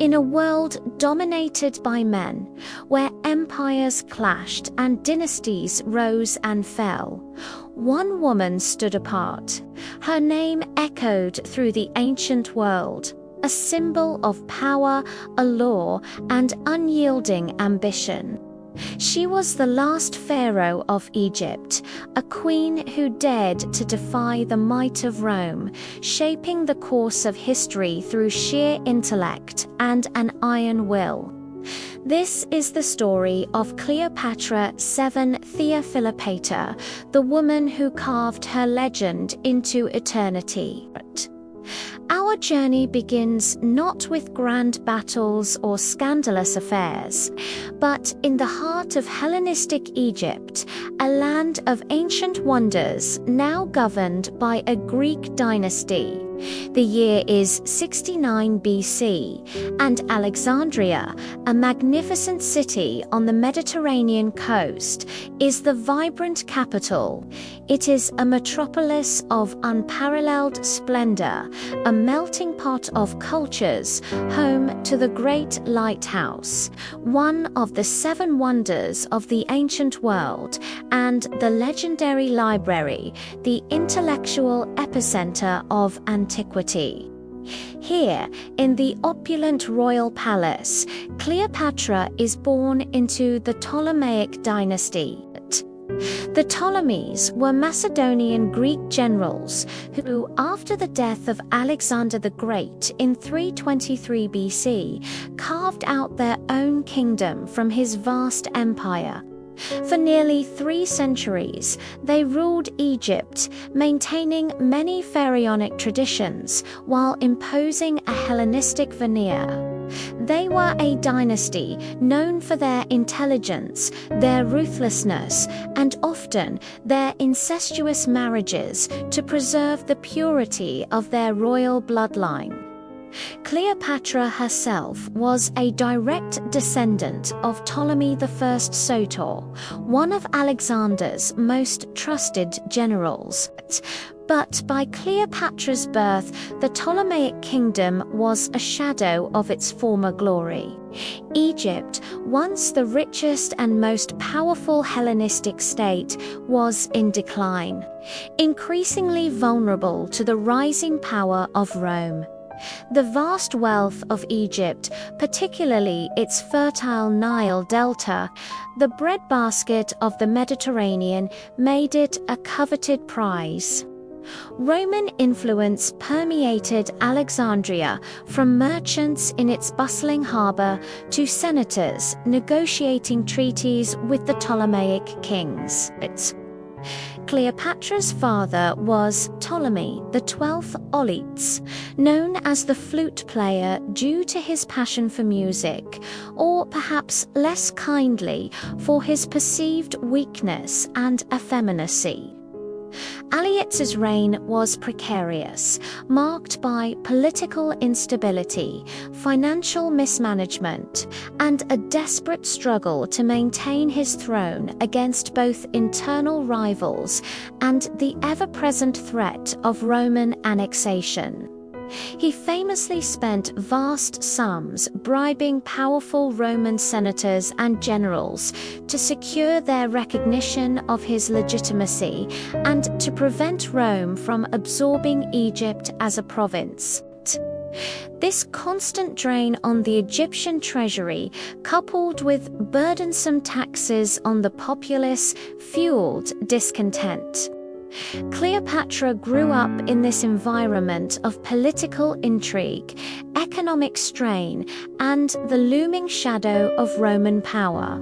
In a world dominated by men, where empires clashed and dynasties rose and fell, one woman stood apart. Her name echoed through the ancient world, a symbol of power, allure, and unyielding ambition. She was the last pharaoh of Egypt, a queen who dared to defy the might of Rome, shaping the course of history through sheer intellect and an iron will. This is the story of Cleopatra VII Theophilopatra, the woman who carved her legend into eternity. Our journey begins not with grand battles or scandalous affairs, but in the heart of Hellenistic Egypt, a land of ancient wonders now governed by a Greek dynasty. The year is 69 BC, and Alexandria, a magnificent city on the Mediterranean coast, is the vibrant capital. It is a metropolis of unparalleled splendor, a melting pot of cultures, home to the Great Lighthouse, one of the seven wonders of the ancient world, and the legendary library, the intellectual epicenter of antiquity. Here, in the opulent royal palace, Cleopatra is born into the Ptolemaic dynasty. The Ptolemies were Macedonian Greek generals who, after the death of Alexander the Great in 323 BC, carved out their own kingdom from his vast empire. For nearly 3 centuries, they ruled Egypt, maintaining many pharaonic traditions while imposing a Hellenistic veneer. They were a dynasty known for their intelligence, their ruthlessness, and often their incestuous marriages to preserve the purity of their royal bloodline. Cleopatra herself was a direct descendant of Ptolemy I Soter, one of Alexander's most trusted generals. But by Cleopatra's birth, the Ptolemaic kingdom was a shadow of its former glory. Egypt, once the richest and most powerful Hellenistic state, was in decline, increasingly vulnerable to the rising power of Rome. The vast wealth of Egypt, particularly its fertile Nile delta, the breadbasket of the Mediterranean, made it a coveted prize. Roman influence permeated Alexandria, from merchants in its bustling harbor to senators negotiating treaties with the Ptolemaic kings. Cleopatra's father was Ptolemy XII Auletes, known as the flute player due to his passion for music, or perhaps less kindly for his perceived weakness and effeminacy. Auletes's reign was precarious, marked by political instability, financial mismanagement, and a desperate struggle to maintain his throne against both internal rivals and the ever-present threat of Roman annexation. He famously spent vast sums bribing powerful Roman senators and generals to secure their recognition of his legitimacy and to prevent Rome from absorbing Egypt as a province. This constant drain on the Egyptian treasury, coupled with burdensome taxes on the populace, fueled discontent. Cleopatra grew up in this environment of political intrigue, economic strain, and the looming shadow of Roman power.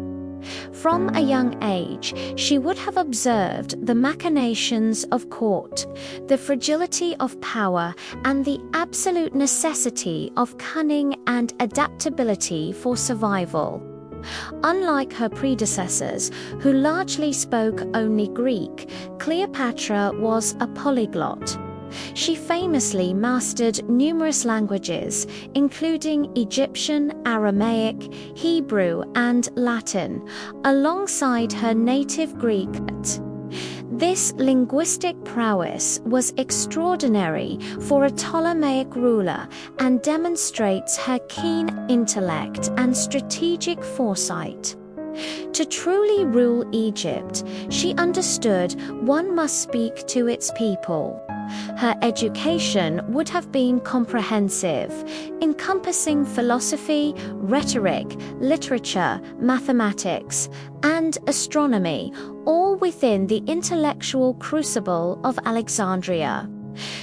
From a young age, she would have observed the machinations of court, the fragility of power, and the absolute necessity of cunning and adaptability for survival. Unlike her predecessors, who largely spoke only Greek, Cleopatra was a polyglot. She famously mastered numerous languages, including Egyptian, Aramaic, Hebrew, and Latin, alongside her native Greek. This linguistic prowess was extraordinary for a Ptolemaic ruler and demonstrates her keen intellect and strategic foresight. To truly rule Egypt, she understood one must speak to its people. Her education would have been comprehensive, encompassing philosophy, rhetoric, literature, mathematics, and astronomy, all within the intellectual crucible of Alexandria.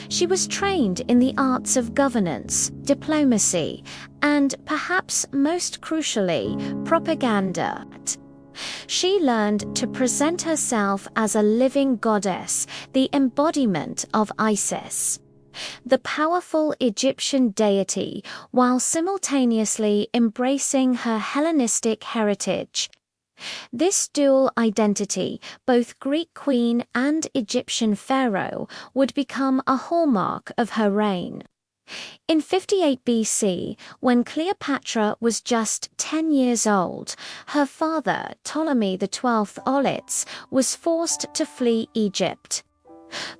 She was trained in the arts of governance, diplomacy, and perhaps most crucially, propaganda. She learned to present herself as a living goddess, the embodiment of Isis, the powerful Egyptian deity, while simultaneously embracing her Hellenistic heritage. This dual identity, both Greek queen and Egyptian pharaoh, would become a hallmark of her reign. In 58 BC, when Cleopatra was just 10 years old, her father, Ptolemy XII Auletes, was forced to flee Egypt.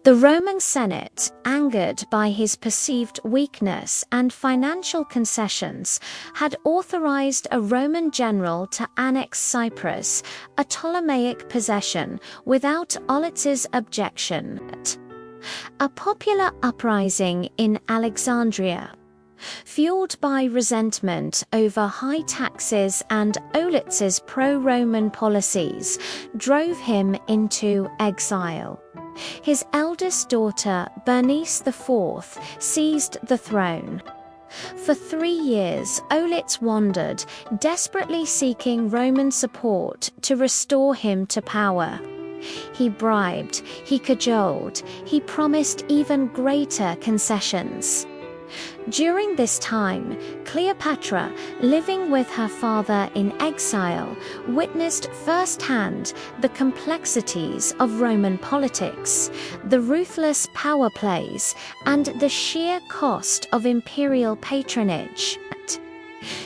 The Roman Senate, angered by his perceived weakness and financial concessions, had authorized a Roman general to annex Cyprus, a Ptolemaic possession, without Auletes' objection. A popular uprising in Alexandria, fueled by resentment over high taxes and Auletes' pro-Roman policies, drove him into exile. His eldest daughter, Bernice IV, seized the throne. For 3 years, Auletes wandered, desperately seeking Roman support to restore him to power. He bribed, he cajoled, he promised even greater concessions. During this time, Cleopatra, living with her father in exile, witnessed firsthand the complexities of Roman politics, the ruthless power plays, and the sheer cost of imperial patronage.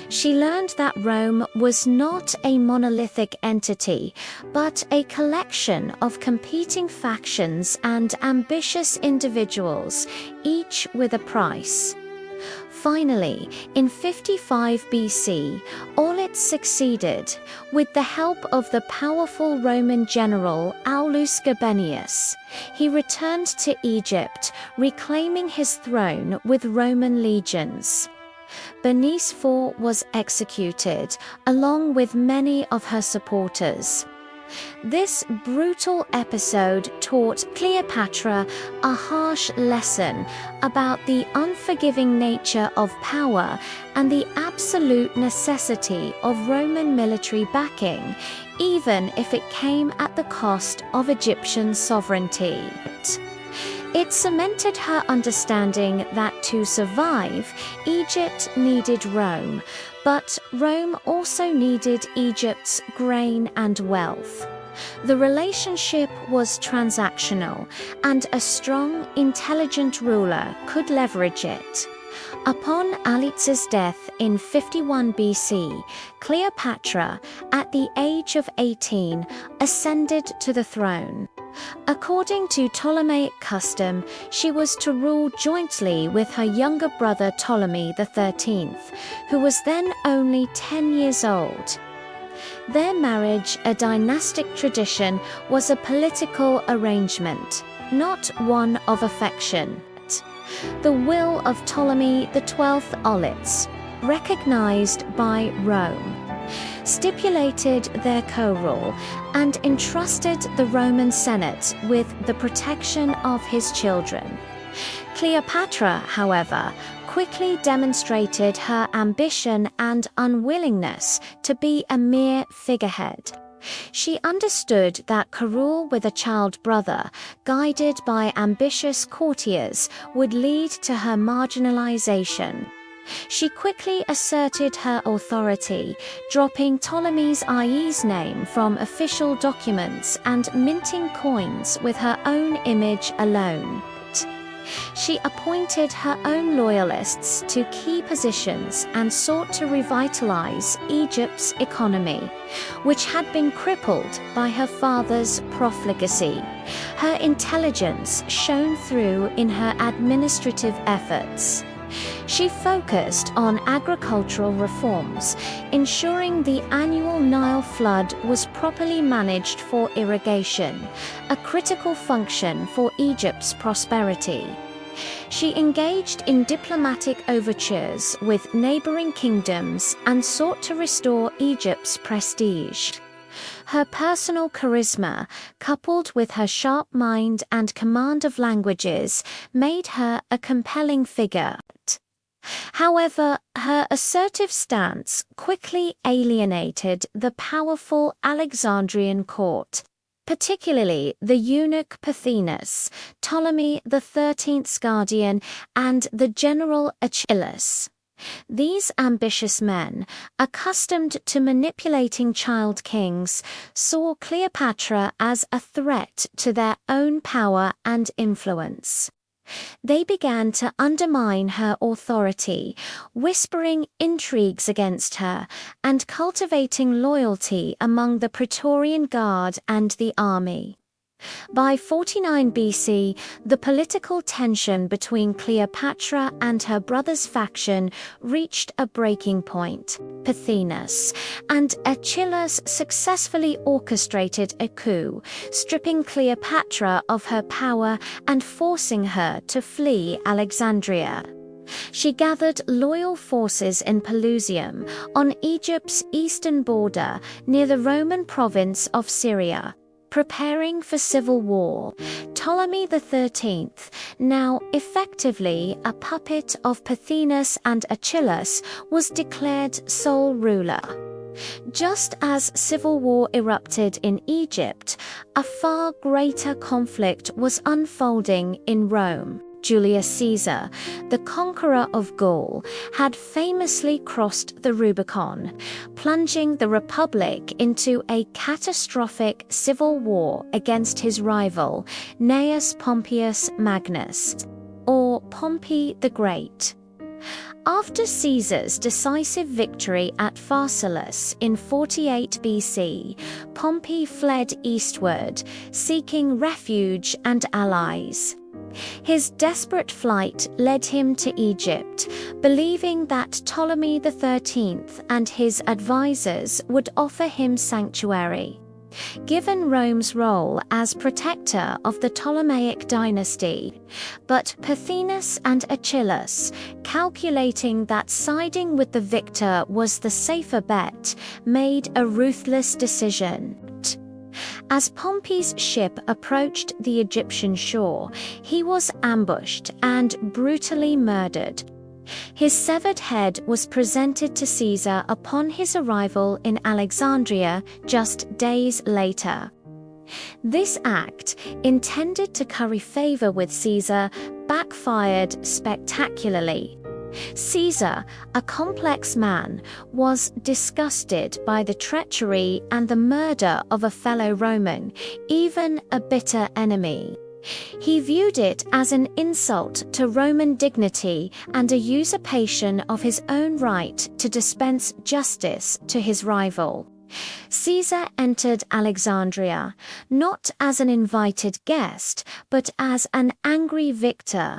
She learned that Rome was not a monolithic entity, but a collection of competing factions and ambitious individuals, each with a price. Finally, in 55 BC, Auletes succeeded, with the help of the powerful Roman general Aulus Gabinius. He returned to Egypt, reclaiming his throne with Roman legions. Bernice IV was executed, along with many of her supporters. This brutal episode taught Cleopatra a harsh lesson about the unforgiving nature of power and the absolute necessity of Roman military backing, even if it came at the cost of Egyptian sovereignty. It cemented her understanding that to survive, Egypt needed Rome, but Rome also needed Egypt's grain and wealth. The relationship was transactional, and a strong, intelligent ruler could leverage it. Upon Auletes' death in 51 BC, Cleopatra, at the age of 18, ascended to the throne. According to Ptolemaic custom, she was to rule jointly with her younger brother Ptolemy XIII, who was then only 10 years old. Their marriage, a dynastic tradition, was a political arrangement, not one of affection. The will of Ptolemy XII Auletes, recognized by Rome, stipulated their co-rule and entrusted the Roman Senate with the protection of his children. Cleopatra, however, quickly demonstrated her ambition and unwillingness to be a mere figurehead. She understood that rule with a child brother, guided by ambitious courtiers, would lead to her marginalization. She quickly asserted her authority, dropping Ptolemy's IE's name from official documents and minting coins with her own image alone. She appointed her own loyalists to key positions and sought to revitalize Egypt's economy, which had been crippled by her father's profligacy. Her intelligence shone through in her administrative efforts. She focused on agricultural reforms, ensuring the annual Nile flood was properly managed for irrigation, a critical function for Egypt's prosperity. She engaged in diplomatic overtures with neighboring kingdoms and sought to restore Egypt's prestige. Her personal charisma, coupled with her sharp mind and command of languages, made her a compelling figure. However, her assertive stance quickly alienated the powerful Alexandrian court, particularly the eunuch Pothinus, Ptolemy XIII's guardian, and the general Achilles. These ambitious men, accustomed to manipulating child kings, saw Cleopatra as a threat to their own power and influence. They began to undermine her authority, whispering intrigues against her, and cultivating loyalty among the Praetorian Guard and the army. By 49 BC, the political tension between Cleopatra and her brother's faction reached a breaking point. Pothinus and Achilles successfully orchestrated a coup, stripping Cleopatra of her power and forcing her to flee Alexandria. She gathered loyal forces in Pelusium, on Egypt's eastern border near the Roman province of Syria, preparing for civil war. Ptolemy XIII, now effectively a puppet of Pothinus and Achilles, was declared sole ruler. Just as civil war erupted in Egypt, a far greater conflict was unfolding in Rome. Julius Caesar, the conqueror of Gaul, had famously crossed the Rubicon, plunging the Republic into a catastrophic civil war against his rival, Gnaeus Pompeius Magnus, or Pompey the Great. After Caesar's decisive victory at Pharsalus in 48 BC, Pompey fled eastward, seeking refuge and allies. His desperate flight led him to Egypt, believing that Ptolemy XIII and his advisors would offer him sanctuary. Given Rome's role as protector of the Ptolemaic dynasty, but Pothinus and Achilles, calculating that siding with the victor was the safer bet, made a ruthless decision. As Pompey's ship approached the Egyptian shore, he was ambushed and brutally murdered. His severed head was presented to Caesar upon his arrival in Alexandria just days later. This act, intended to curry favor with Caesar, backfired spectacularly. Caesar, a complex man, was disgusted by the treachery and the murder of a fellow Roman, even a bitter enemy. He viewed it as an insult to Roman dignity and a usurpation of his own right to dispense justice to his rival. Caesar entered Alexandria, not as an invited guest, but as an angry victor.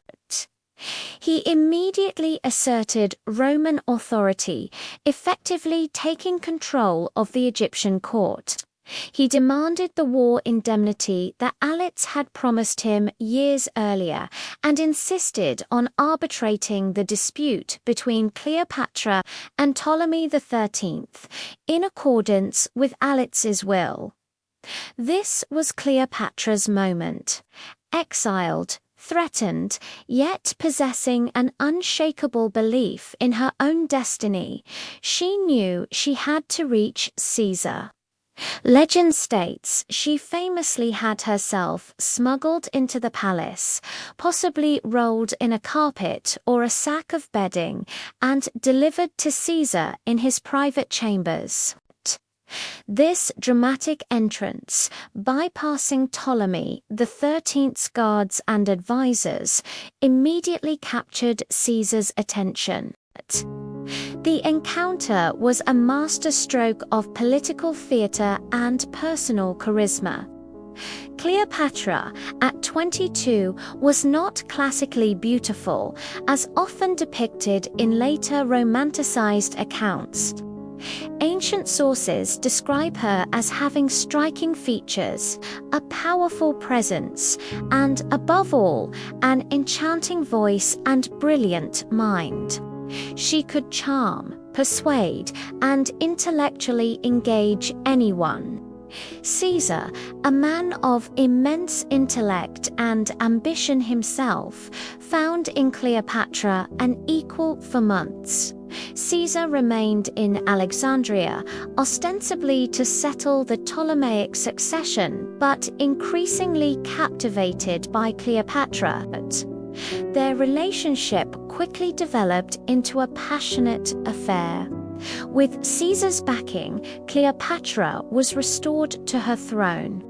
He immediately asserted Roman authority, effectively taking control of the Egyptian court. He demanded the war indemnity that Alex had promised him years earlier and insisted on arbitrating the dispute between Cleopatra and Ptolemy XIII in accordance with Alex's will. This was Cleopatra's moment. Exiled, threatened, yet possessing an unshakable belief in her own destiny, she knew she had to reach Caesar. Legend states she famously had herself smuggled into the palace, possibly rolled in a carpet or a sack of bedding, and delivered to Caesar in his private chambers. This dramatic entrance, bypassing Ptolemy XIII's guards and advisors, immediately captured Caesar's attention. The encounter was a masterstroke of political theater and personal charisma. Cleopatra, at 22, was not classically beautiful, as often depicted in later romanticized accounts. Ancient sources describe her as having striking features, a powerful presence, and, above all, an enchanting voice and brilliant mind. She could charm, persuade, and intellectually engage anyone. Caesar, a man of immense intellect and ambition himself, found in Cleopatra an equal for months. Caesar remained in Alexandria, ostensibly to settle the Ptolemaic succession, but increasingly captivated by Cleopatra. Their relationship quickly developed into a passionate affair. With Caesar's backing, Cleopatra was restored to her throne.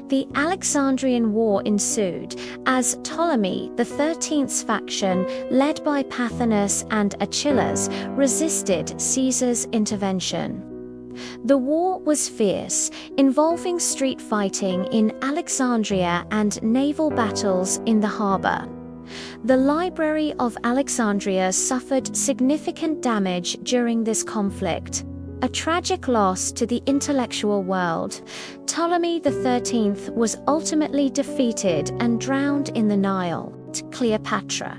The Alexandrian War ensued as Ptolemy XIII's faction, led by Pothinus and Achilles, resisted Caesar's intervention. The war was fierce, involving street fighting in Alexandria and naval battles in the harbor. The Library of Alexandria suffered significant damage during this conflict, a tragic loss to the intellectual world. Ptolemy XIII was ultimately defeated and drowned in the Nile. Cleopatra,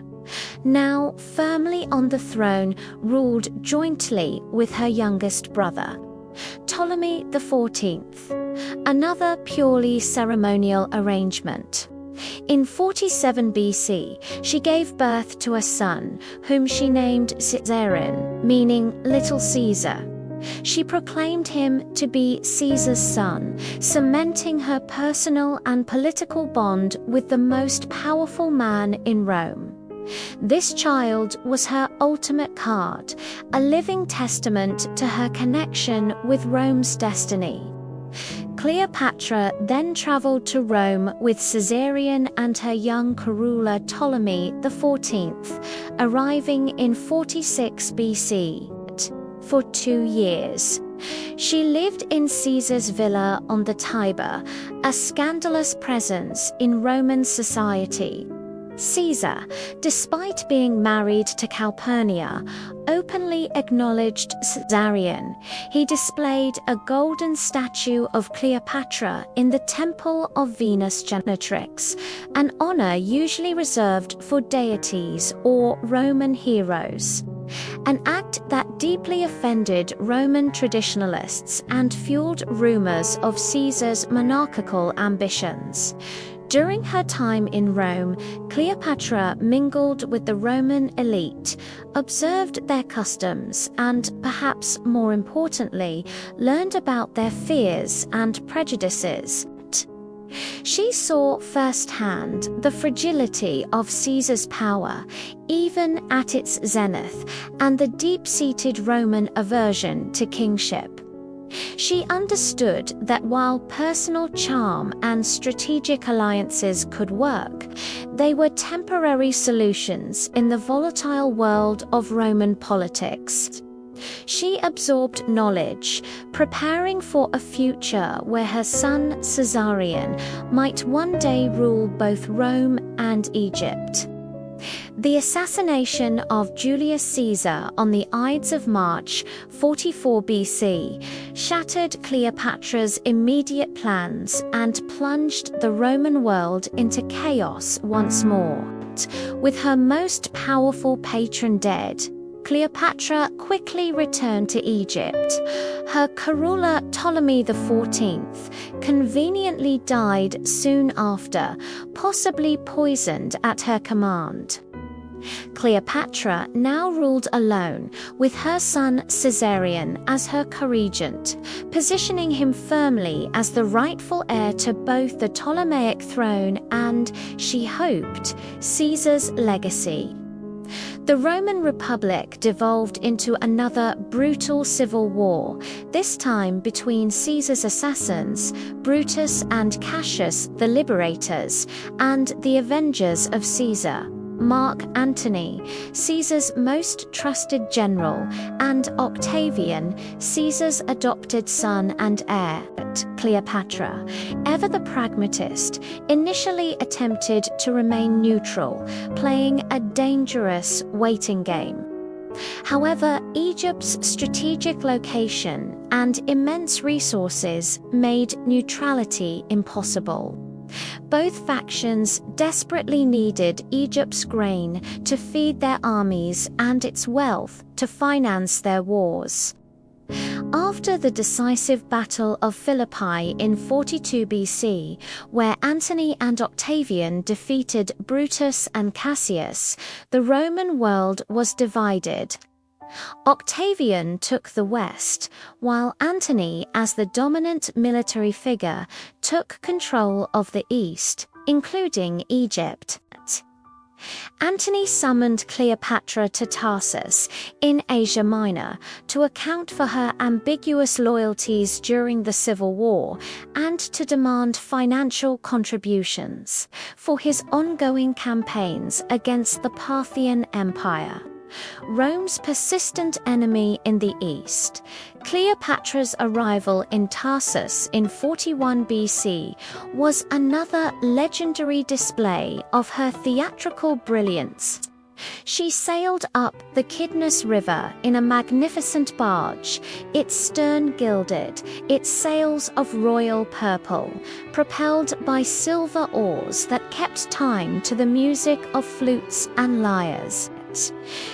now firmly on the throne, ruled jointly with her youngest brother, Ptolemy XIV, another purely ceremonial arrangement. In 47 BC, she gave birth to a son, whom she named Caesarion, meaning Little Caesar. She proclaimed him to be Caesar's son, cementing her personal and political bond with the most powerful man in Rome. This child was her ultimate card, a living testament to her connection with Rome's destiny. Cleopatra then traveled to Rome with Caesarion and her young co-ruler Ptolemy XIV, arriving in 46 BC. For 2 years. She lived in Caesar's villa on the Tiber, a scandalous presence in Roman society. Caesar, despite being married to Calpurnia, openly acknowledged Caesarion. He displayed a golden statue of Cleopatra in the Temple of Venus Genetrix, an honor usually reserved for deities or Roman heroes. An act that deeply offended Roman traditionalists and fueled rumors of Caesar's monarchical ambitions. During her time in Rome, Cleopatra mingled with the Roman elite, observed their customs, and, perhaps more importantly, learned about their fears and prejudices. She saw firsthand the fragility of Caesar's power, even at its zenith, and the deep-seated Roman aversion to kingship. She understood that while personal charm and strategic alliances could work, they were temporary solutions in the volatile world of Roman politics. She absorbed knowledge, preparing for a future where her son Caesarion might one day rule both Rome and Egypt. The assassination of Julius Caesar on the Ides of March 44 BC shattered Cleopatra's immediate plans and plunged the Roman world into chaos once more. With her most powerful patron dead, Cleopatra quickly returned to Egypt. Her co-ruler Ptolemy XIV conveniently died soon after, possibly poisoned at her command. Cleopatra now ruled alone, with her son Caesarion as her co-regent, positioning him firmly as the rightful heir to both the Ptolemaic throne and, she hoped, Caesar's legacy. The Roman Republic devolved into another brutal civil war, this time between Caesar's assassins, Brutus and Cassius the liberators, and the avengers of Caesar, Mark Antony, Caesar's most trusted general, and Octavian, Caesar's adopted son and heir. Cleopatra, ever the pragmatist, initially attempted to remain neutral, playing a dangerous waiting game. However, Egypt's strategic location and immense resources made neutrality impossible. Both factions desperately needed Egypt's grain to feed their armies and its wealth to finance their wars. After the decisive Battle of Philippi in 42 BC, where Antony and Octavian defeated Brutus and Cassius, the Roman world was divided. Octavian took the West, while Antony, as the dominant military figure, took control of the East, including Egypt. Antony summoned Cleopatra to Tarsus, in Asia Minor, to account for her ambiguous loyalties during the Civil War and to demand financial contributions for his ongoing campaigns against the Parthian Empire, Rome's persistent enemy in the east. Cleopatra's arrival in Tarsus in 41 BC was another legendary display of her theatrical brilliance. She sailed up the Kidnus River in a magnificent barge, its stern gilded, its sails of royal purple, propelled by silver oars that kept time to the music of flutes and lyres.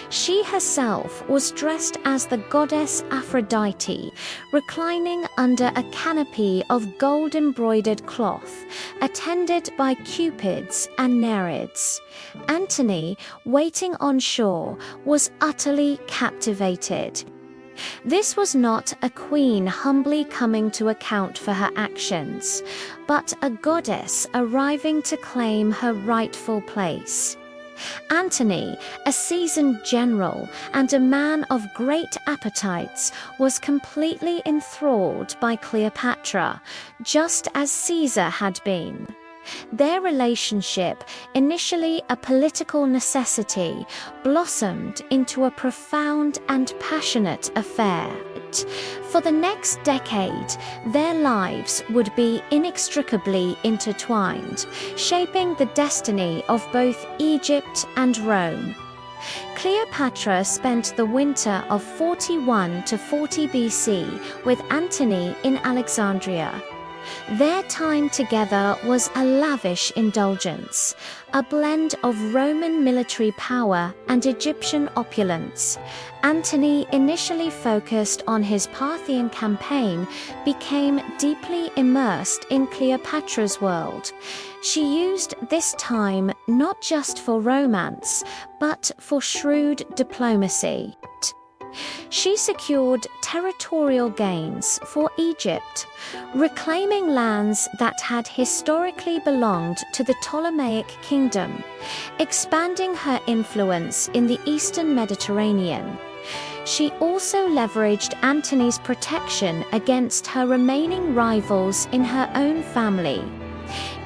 She herself was dressed as the goddess Aphrodite, reclining under a canopy of gold-embroidered cloth, attended by cupids and nereids. Antony, waiting on shore, was utterly captivated. This was not a queen humbly coming to account for her actions, but a goddess arriving to claim her rightful place. Antony, a seasoned general and a man of great appetites, was completely enthralled by Cleopatra, just as Caesar had been. Their relationship, initially a political necessity, blossomed into a profound and passionate affair. For the next decade, their lives would be inextricably intertwined, shaping the destiny of both Egypt and Rome. Cleopatra spent the winter of 41 to 40 BC with Antony in Alexandria. Their time together was a lavish indulgence, a blend of Roman military power and Egyptian opulence. Antony, initially focused on his Parthian campaign, became deeply immersed in Cleopatra's world. She used this time not just for romance, but for shrewd diplomacy. She secured territorial gains for Egypt, reclaiming lands that had historically belonged to the Ptolemaic kingdom, expanding her influence in the eastern Mediterranean. She also leveraged Antony's protection against her remaining rivals in her own family.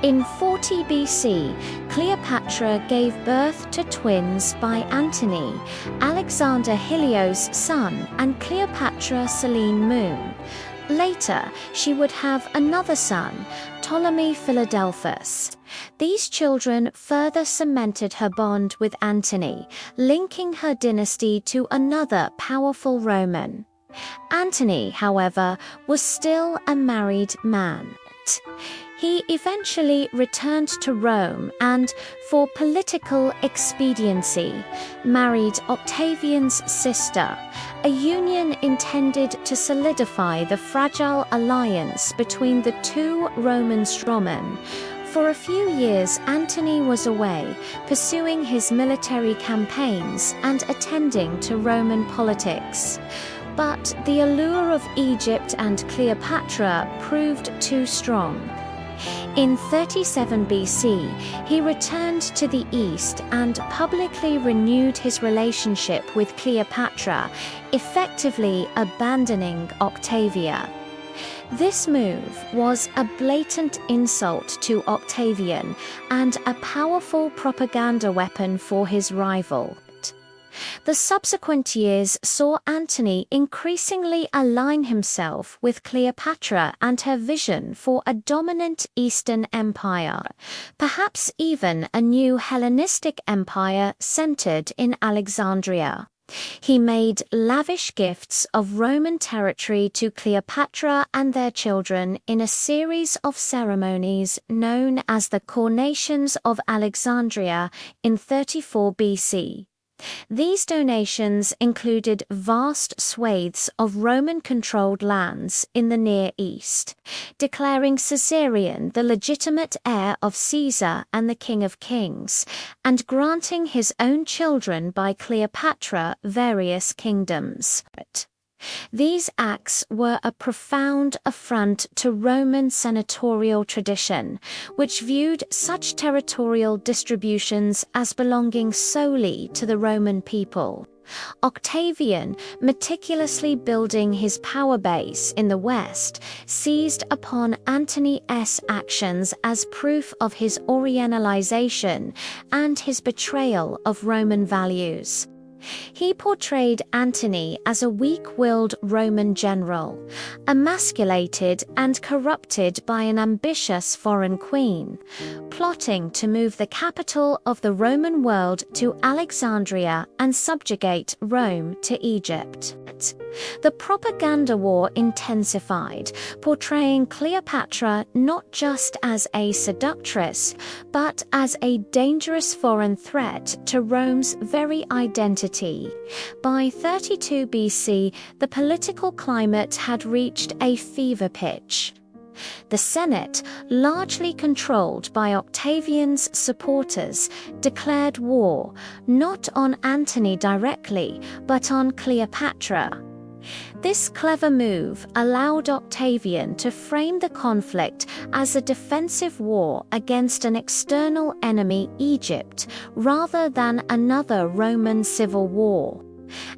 In 40 BC, Cleopatra gave birth to twins by Antony, Alexander Helios' son, and Cleopatra Selene Moon. Later, she would have another son, Ptolemy Philadelphus. These children further cemented her bond with Antony, linking her dynasty to another powerful Roman. Antony, however, was still a married man. He eventually returned to Rome and, for political expediency, married Octavian's sister, a union intended to solidify the fragile alliance between the two Roman strawmen. For a few years, Antony was away, pursuing his military campaigns and attending to Roman politics. But the allure of Egypt and Cleopatra proved too strong. In 37 BC, he returned to the east and publicly renewed his relationship with Cleopatra, effectively abandoning Octavia. This move was a blatant insult to Octavian and a powerful propaganda weapon for his rival. The subsequent years saw Antony increasingly align himself with Cleopatra and her vision for a dominant Eastern empire, perhaps even a new Hellenistic empire centered in Alexandria. He made lavish gifts of Roman territory to Cleopatra and their children in a series of ceremonies known as the Coronations of Alexandria in 34 BC. These donations included vast swathes of Roman-controlled lands in the Near East, declaring Caesarion the legitimate heir of Caesar and the King of Kings, and granting his own children by Cleopatra various kingdoms. These acts were a profound affront to Roman senatorial tradition, which viewed such territorial distributions as belonging solely to the Roman people. Octavian, meticulously building his power base in the West, seized upon Antony's actions as proof of his Orientalization and his betrayal of Roman values. He portrayed Antony as a weak-willed Roman general, emasculated and corrupted by an ambitious foreign queen, plotting to move the capital of the Roman world to Alexandria and subjugate Rome to Egypt. The propaganda war intensified, portraying Cleopatra not just as a seductress, but as a dangerous foreign threat to Rome's very identity. By 32 BC, the political climate had reached a fever pitch. The Senate, largely controlled by Octavian's supporters, declared war, not on Antony directly, but on Cleopatra. This clever move allowed Octavian to frame the conflict as a defensive war against an external enemy, Egypt, rather than another Roman civil war.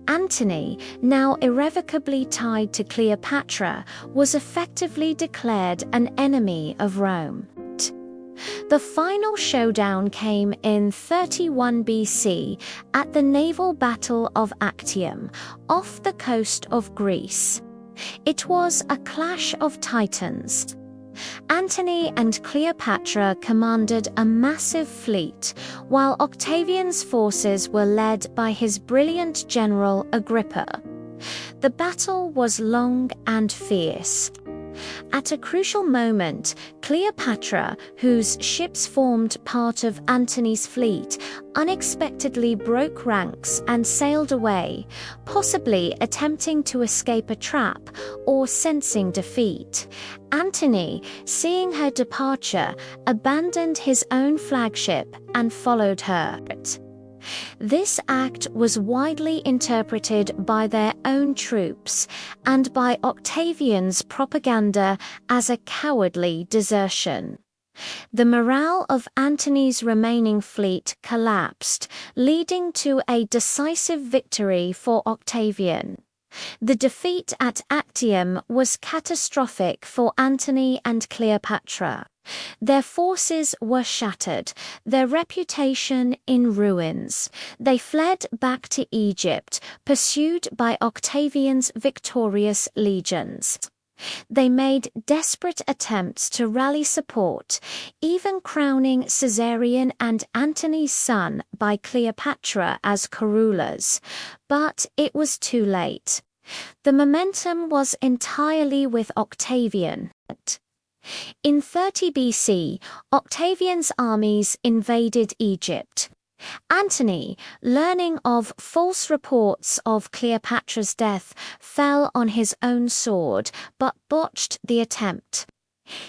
Antony, now irrevocably tied to Cleopatra, was effectively declared an enemy of Rome. The final showdown came in 31 BC at the naval battle of Actium, off the coast of Greece. It was a clash of titans. Antony and Cleopatra commanded a massive fleet, while Octavian's forces were led by his brilliant general Agrippa. The battle was long and fierce. At a crucial moment, Cleopatra, whose ships formed part of Antony's fleet, unexpectedly broke ranks and sailed away, possibly attempting to escape a trap or sensing defeat. Antony, seeing her departure, abandoned his own flagship and followed her. This act was widely interpreted by their own troops and by Octavian's propaganda as a cowardly desertion. The morale of Antony's remaining fleet collapsed, leading to a decisive victory for Octavian. The defeat at Actium was catastrophic for Antony and Cleopatra. Their forces were shattered, their reputation in ruins. They fled back to Egypt, pursued by Octavian's victorious legions. They made desperate attempts to rally support, even crowning Caesarion and Antony's son by Cleopatra as co-rulers. But it was too late. The momentum was entirely with Octavian. In 30 BC, Octavian's armies invaded Egypt. Antony, learning of false reports of Cleopatra's death, fell on his own sword, but botched the attempt.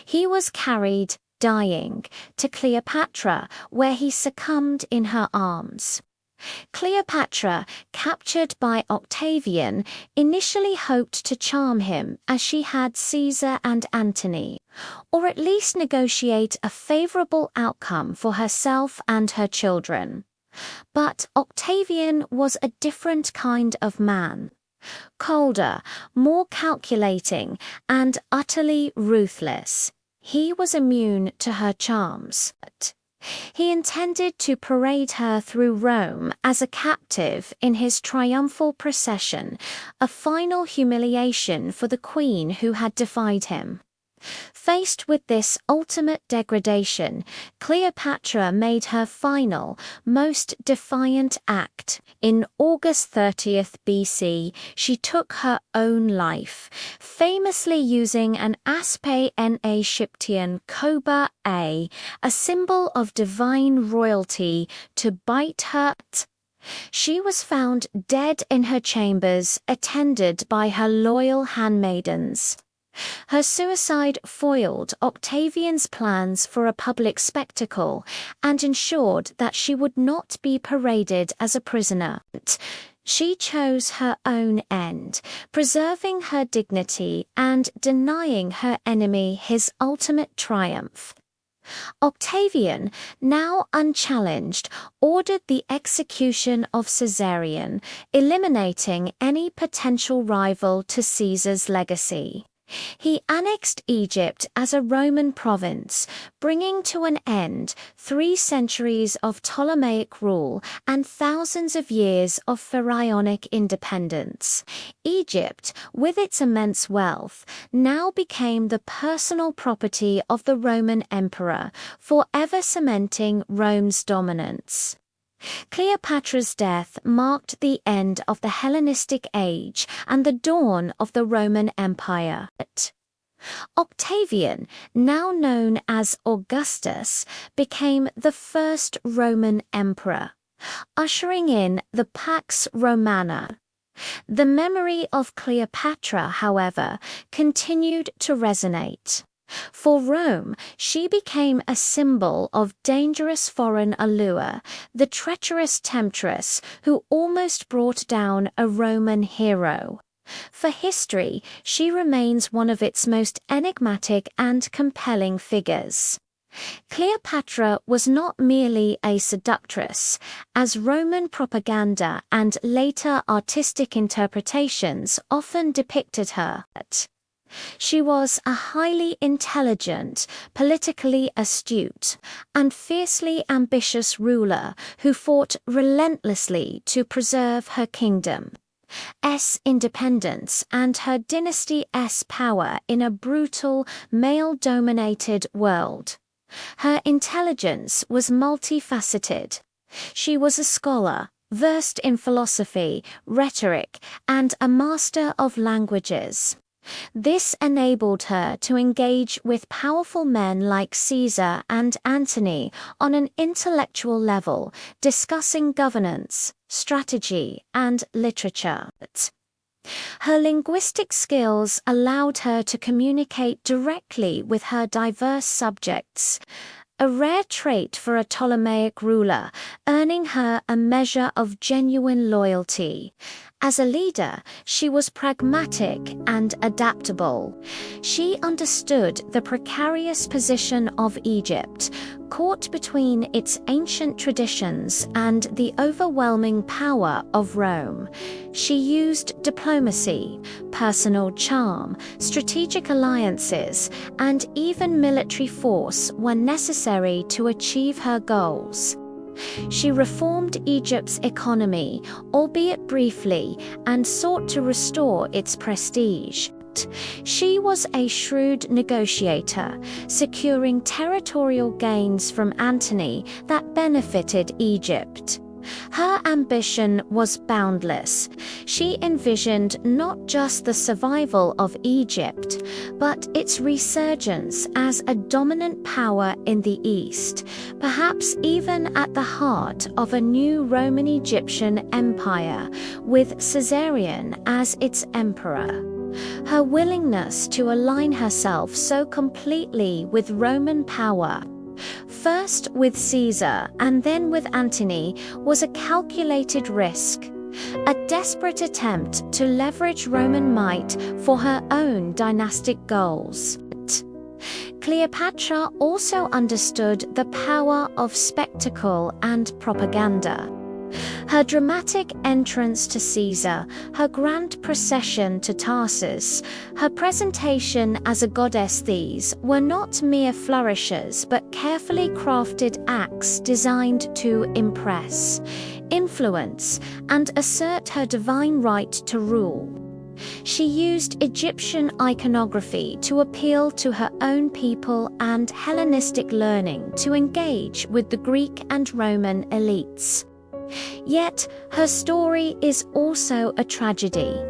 He was carried, dying, to Cleopatra, where he succumbed in her arms. Cleopatra, captured by Octavian, initially hoped to charm him as she had Caesar and Antony. or at least negotiate a favorable outcome for herself and her children. But Octavian was a different kind of man. Colder, more calculating, and utterly ruthless. He was immune to her charms. He intended to parade her through Rome as a captive in his triumphal procession, a final humiliation for the queen who had defied him. Faced with this ultimate degradation, Cleopatra made her final, most defiant act. In August 30th BC, she took her own life, famously using an aspe na Shiptian koba a symbol of divine royalty, to bite her. She was found dead in her chambers, attended by her loyal handmaidens. Her suicide foiled Octavian's plans for a public spectacle and ensured that she would not be paraded as a prisoner. She chose her own end, preserving her dignity and denying her enemy his ultimate triumph. Octavian, now unchallenged, ordered the execution of Caesarion, eliminating any potential rival to Caesar's legacy. He annexed Egypt as a Roman province, bringing to an end 3 centuries of Ptolemaic rule and thousands of years of pharaonic independence. Egypt, with its immense wealth, now became the personal property of the Roman emperor, forever cementing Rome's dominance. Cleopatra's death marked the end of the Hellenistic Age and the dawn of the Roman Empire. Octavian, now known as Augustus, became the first Roman emperor, ushering in the Pax Romana. The memory of Cleopatra, however, continued to resonate. For Rome, she became a symbol of dangerous foreign allure, the treacherous temptress who almost brought down a Roman hero. For history, she remains one of its most enigmatic and compelling figures. Cleopatra was not merely a seductress, as Roman propaganda and later artistic interpretations often depicted her. She was a highly intelligent, politically astute, and fiercely ambitious ruler who fought relentlessly to preserve her kingdom's independence and her dynasty's power in a brutal, male-dominated world. Her intelligence was multifaceted. She was a scholar, versed in philosophy, rhetoric, and a master of languages. This enabled her to engage with powerful men like Caesar and Antony on an intellectual level, discussing governance, strategy, and literature. Her linguistic skills allowed her to communicate directly with her diverse subjects, a rare trait for a Ptolemaic ruler, earning her a measure of genuine loyalty. As a leader, she was pragmatic and adaptable. She understood the precarious position of Egypt, caught between its ancient traditions and the overwhelming power of Rome. She used diplomacy, personal charm, strategic alliances, and even military force when necessary to achieve her goals. She reformed Egypt's economy, albeit briefly, and sought to restore its prestige. She was a shrewd negotiator, securing territorial gains from Antony that benefited Egypt. Her ambition was boundless. She envisioned not just the survival of Egypt, but its resurgence as a dominant power in the East, perhaps even at the heart of a new Roman-Egyptian empire, with Caesarion as its emperor. Her willingness to align herself so completely with Roman power, first with Caesar and then with Antony, was a calculated risk, a desperate attempt to leverage Roman might for her own dynastic goals. Cleopatra also understood the power of spectacle and propaganda. Her dramatic entrance to Caesar, her grand procession to Tarsus, her presentation as a goddess, these were not mere flourishes but carefully crafted acts designed to impress, influence, and assert her divine right to rule. She used Egyptian iconography to appeal to her own people and Hellenistic learning to engage with the Greek and Roman elites. Yet, her story is also a tragedy.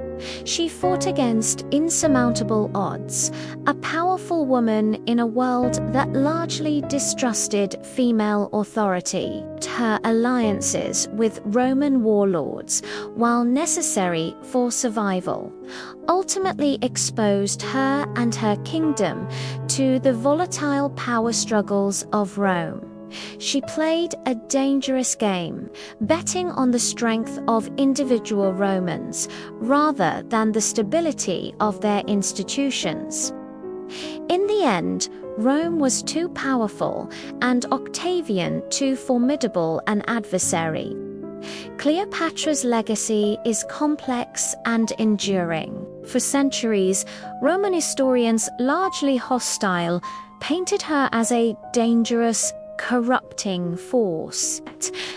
She fought against insurmountable odds, a powerful woman in a world that largely distrusted female authority. Her alliances with Roman warlords, while necessary for survival, ultimately exposed her and her kingdom to the volatile power struggles of Rome. She played a dangerous game, betting on the strength of individual Romans rather than the stability of their institutions. In the end, Rome was too powerful and Octavian too formidable an adversary. Cleopatra's legacy is complex and enduring. For centuries, Roman historians, largely hostile, painted her as a dangerous, corrupting force.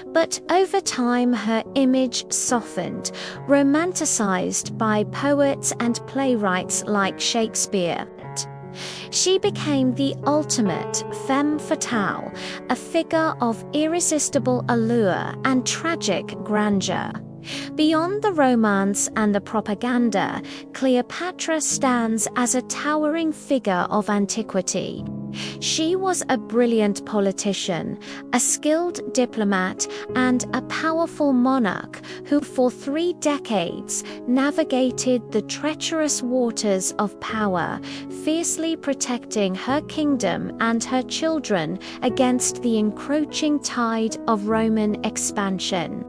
But over time, her image softened, romanticized by poets and playwrights like Shakespeare. She became the ultimate femme fatale, a figure of irresistible allure and tragic grandeur. Beyond the romance and the propaganda, Cleopatra stands as a towering figure of antiquity. She was a brilliant politician, a skilled diplomat, and a powerful monarch who for 3 decades navigated the treacherous waters of power, fiercely protecting her kingdom and her children against the encroaching tide of Roman expansion.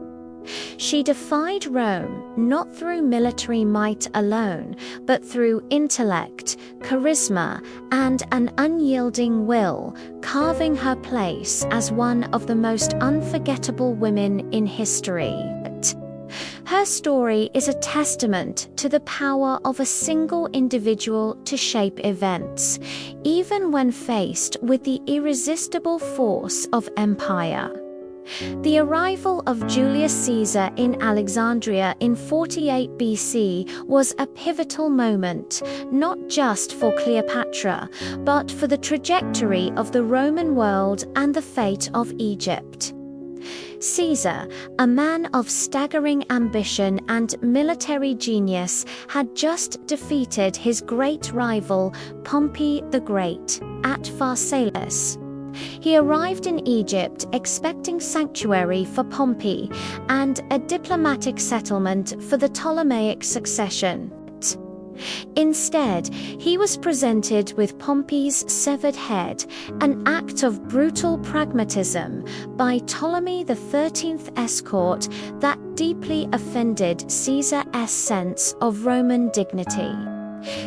She defied Rome not through military might alone, but through intellect, charisma, and an unyielding will, carving her place as one of the most unforgettable women in history. Her story is a testament to the power of a single individual to shape events, even when faced with the irresistible force of empire. The arrival of Julius Caesar in Alexandria in 48 BC was a pivotal moment, not just for Cleopatra, but for the trajectory of the Roman world and the fate of Egypt. Caesar, a man of staggering ambition and military genius, had just defeated his great rival, Pompey the Great, at Pharsalus. He arrived in Egypt expecting sanctuary for Pompey and a diplomatic settlement for the Ptolemaic succession. Instead, he was presented with Pompey's severed head, an act of brutal pragmatism by Ptolemy XIII's escort that deeply offended Caesar's sense of Roman dignity.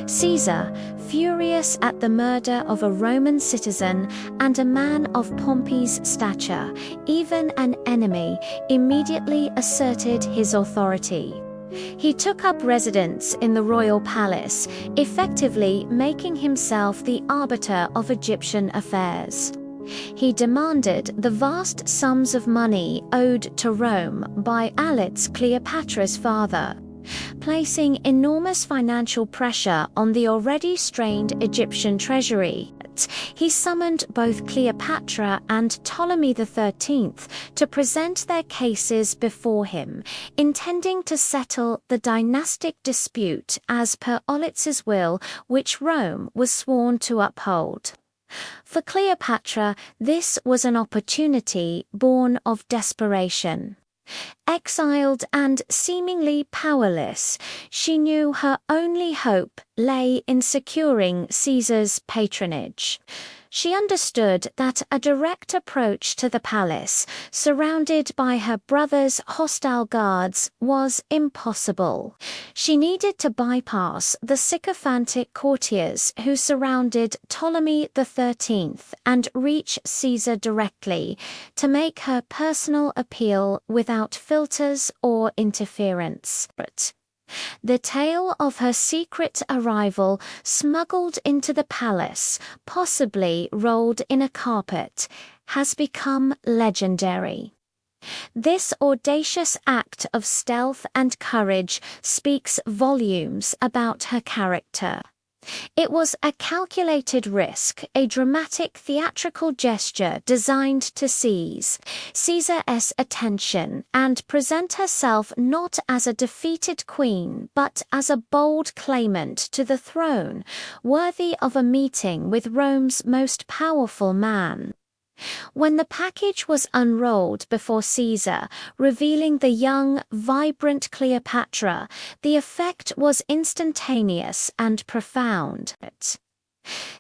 Caesar, furious at the murder of a Roman citizen and a man of Pompey's stature, even an enemy, immediately asserted his authority. He took up residence in the royal palace, effectively making himself the arbiter of Egyptian affairs. He demanded the vast sums of money owed to Rome by Alex, Cleopatra's father, placing enormous financial pressure on the already strained Egyptian treasury. He summoned both Cleopatra and Ptolemy XIII to present their cases before him, intending to settle the dynastic dispute as per Aulitz's will, which Rome was sworn to uphold. For Cleopatra, this was an opportunity born of desperation. Exiled and seemingly powerless, she knew her only hope lay in securing Caesar's patronage. She understood that a direct approach to the palace, surrounded by her brother's hostile guards, was impossible. She needed to bypass the sycophantic courtiers who surrounded Ptolemy XIII and reach Caesar directly to make her personal appeal without filters or interference. The tale of her secret arrival, smuggled into the palace, possibly rolled in a carpet, has become legendary. This audacious act of stealth and courage speaks volumes about her character. It was a calculated risk, a dramatic theatrical gesture designed to seize Caesar's attention and present herself not as a defeated queen but as a bold claimant to the throne, worthy of a meeting with Rome's most powerful man. When the package was unrolled before Caesar, revealing the young, vibrant Cleopatra, the effect was instantaneous and profound.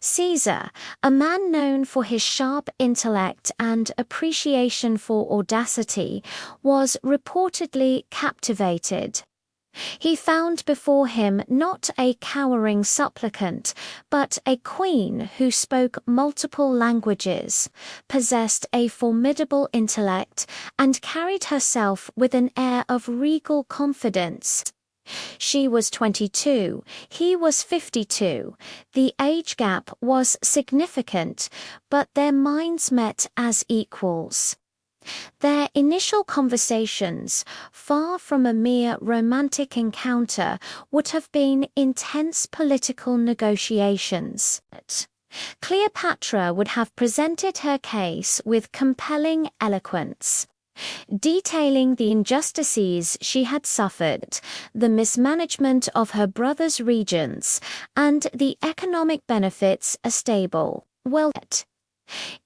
Caesar, a man known for his sharp intellect and appreciation for audacity, was reportedly captivated. He found before him not a cowering supplicant, but a queen who spoke multiple languages, possessed a formidable intellect, and carried herself with an air of regal confidence. She was 22, he was 52. The age gap was significant, but their minds met as equals. Their initial conversations, far from a mere romantic encounter, would have been intense political negotiations. Cleopatra would have presented her case with compelling eloquence, detailing the injustices she had suffered, the mismanagement of her brother's regions, and the economic benefits a stable,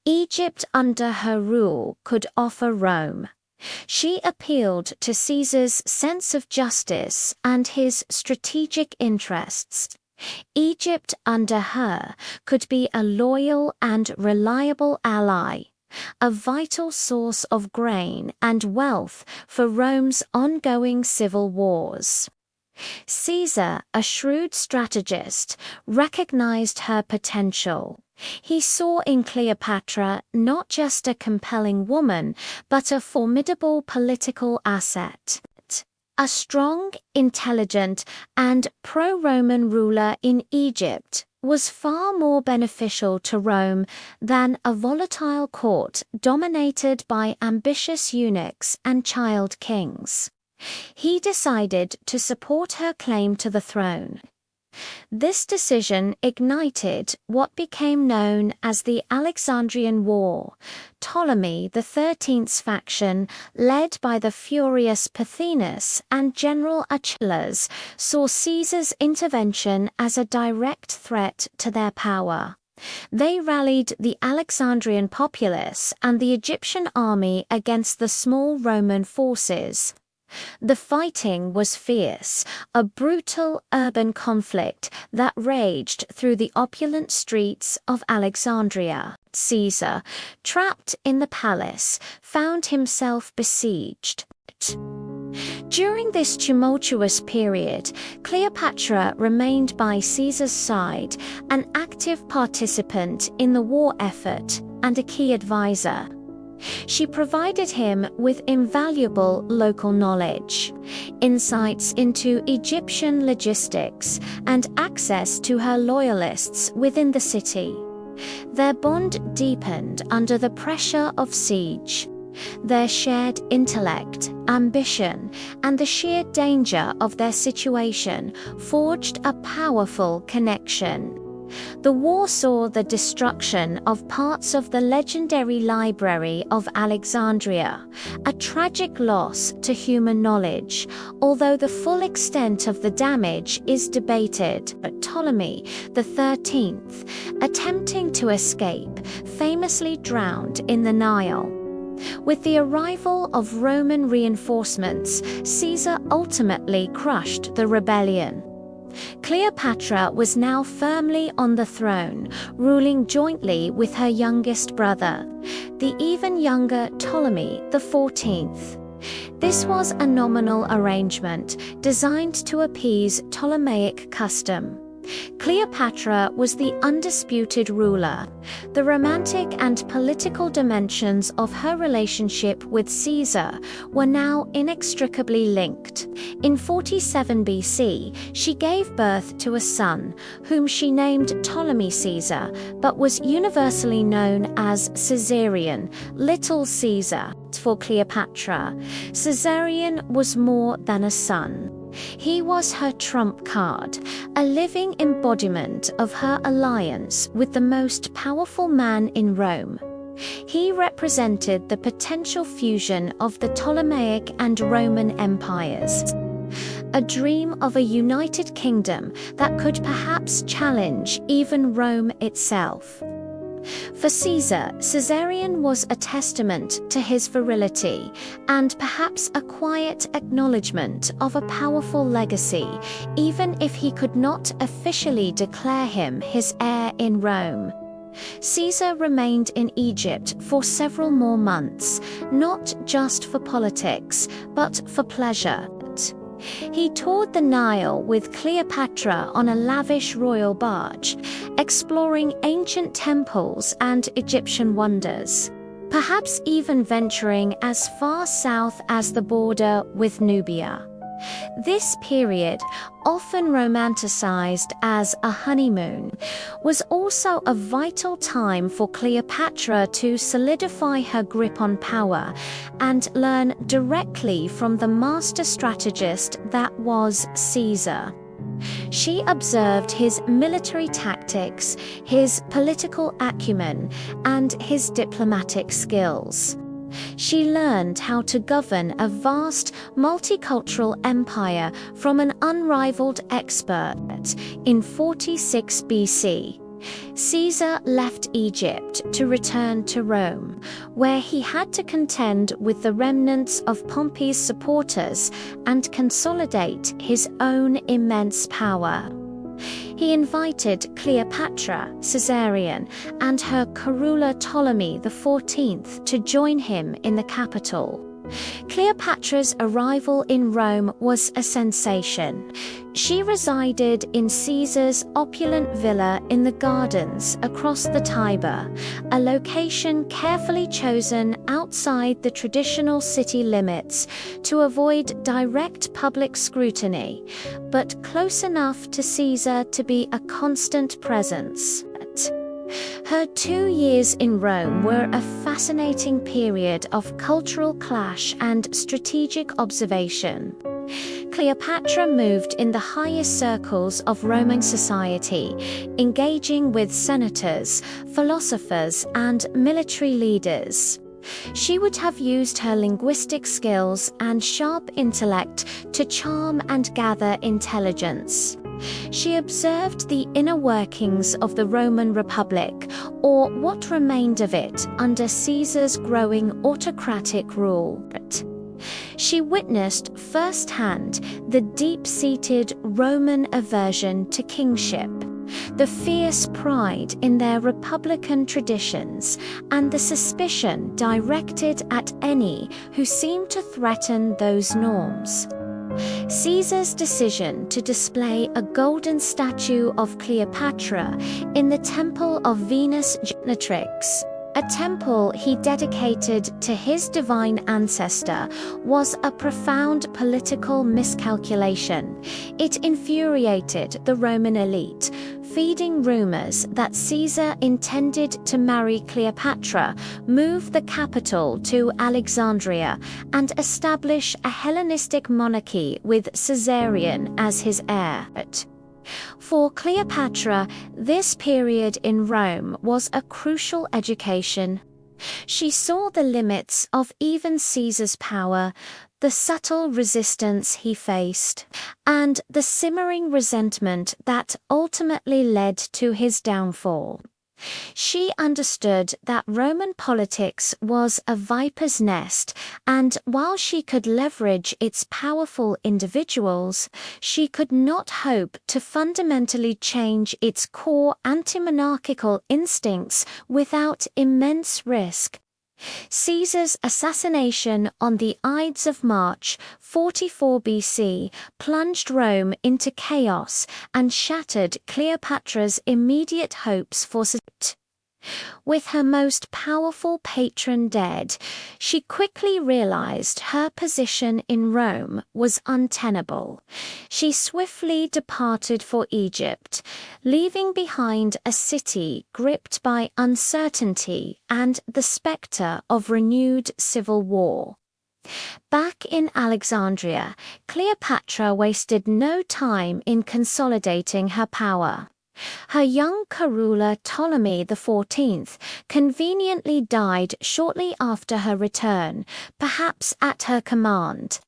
Egypt under her rule could offer Rome. She appealed to Caesar's sense of justice and his strategic interests. Egypt under her could be a loyal and reliable ally, a vital source of grain and wealth for Rome's ongoing civil wars. Caesar, a shrewd strategist, recognized her potential. He saw in Cleopatra not just a compelling woman, but a formidable political asset. A strong, intelligent, and pro-Roman ruler in Egypt was far more beneficial to Rome than a volatile court dominated by ambitious eunuchs and child kings. He decided to support her claim to the throne. This decision ignited what became known as the Alexandrian War. Ptolemy XIII's faction, led by the furious Pothinus and General Achilles, saw Caesar's intervention as a direct threat to their power. They rallied the Alexandrian populace and the Egyptian army against the small Roman forces. The fighting was fierce, a brutal urban conflict that raged through the opulent streets of Alexandria. Caesar, trapped in the palace, found himself besieged. During this tumultuous period, Cleopatra remained by Caesar's side, an active participant in the war effort and a key advisor. She provided him with invaluable local knowledge, insights into Egyptian logistics, and access to her loyalists within the city. Their bond deepened under the pressure of siege. Their shared intellect, ambition, and the sheer danger of their situation forged a powerful connection. The war saw the destruction of parts of the legendary Library of Alexandria, a tragic loss to human knowledge, although the full extent of the damage is debated. Ptolemy XIII, attempting to escape, famously drowned in the Nile. With the arrival of Roman reinforcements, Caesar ultimately crushed the rebellion. Cleopatra was now firmly on the throne, ruling jointly with her youngest brother, the even younger Ptolemy XIV. This was a nominal arrangement designed to appease Ptolemaic custom. Cleopatra was the undisputed ruler. The romantic and political dimensions of her relationship with Caesar were now inextricably linked. In 47 BC, she gave birth to a son, whom she named Ptolemy Caesar, but was universally known as Caesarion, Little Caesar, for Cleopatra. Caesarion was more than a son. He was her trump card, a living embodiment of her alliance with the most powerful man in Rome. He represented the potential fusion of the Ptolemaic and Roman empires, a dream of a united kingdom that could perhaps challenge even Rome itself. For Caesar, Caesarion was a testament to his virility, and perhaps a quiet acknowledgement of a powerful legacy, even if he could not officially declare him his heir in Rome. Caesar remained in Egypt for several more months, not just for politics, but for pleasure. He toured the Nile with Cleopatra on a lavish royal barge, exploring ancient temples and Egyptian wonders, perhaps even venturing as far south as the border with Nubia. This period, often romanticized as a honeymoon, was also a vital time for Cleopatra to solidify her grip on power and learn directly from the master strategist that was Caesar. She observed his military tactics, his political acumen, and his diplomatic skills. She learned how to govern a vast, multicultural empire from an unrivaled expert. In 46 BC, Caesar left Egypt to return to Rome, where he had to contend with the remnants of Pompey's supporters and consolidate his own immense power. He invited Cleopatra, Caesarion, and her co-ruler Ptolemy XIV to join him in the capital. Cleopatra's arrival in Rome was a sensation. She resided in Caesar's opulent villa in the gardens across the Tiber, a location carefully chosen outside the traditional city limits to avoid direct public scrutiny, but close enough to Caesar to be a constant presence. Her 2 years in Rome were a fascinating period of cultural clash and strategic observation. Cleopatra moved in the highest circles of Roman society, engaging with senators, philosophers, and military leaders. She would have used her linguistic skills and sharp intellect to charm and gather intelligence. She observed the inner workings of the Roman Republic, or what remained of it under Caesar's growing autocratic rule. She witnessed firsthand the deep-seated Roman aversion to kingship, the fierce pride in their republican traditions, and the suspicion directed at any who seemed to threaten those norms. Caesar's decision to display a golden statue of Cleopatra in the Temple of Venus Genetrix, a temple he dedicated to his divine ancestor, was a profound political miscalculation. It infuriated the Roman elite, feeding rumors that Caesar intended to marry Cleopatra, move the capital to Alexandria, and establish a Hellenistic monarchy with Caesarion as his heir. For Cleopatra, this period in Rome was a crucial education. She saw the limits of even Caesar's power, the subtle resistance he faced, and the simmering resentment that ultimately led to his downfall. She understood that Roman politics was a viper's nest, and while she could leverage its powerful individuals, she could not hope to fundamentally change its core anti-monarchical instincts without immense risk. Caesar's assassination on the Ides of March 44 BC plunged Rome into chaos and shattered Cleopatra's immediate hopes for success. With her most powerful patron dead, she quickly realized her position in Rome was untenable. She swiftly departed for Egypt, leaving behind a city gripped by uncertainty and the specter of renewed civil war. Back in Alexandria, Cleopatra wasted no time in consolidating her power. Her young co-ruler Ptolemy XIV conveniently died shortly after her return, perhaps at her command.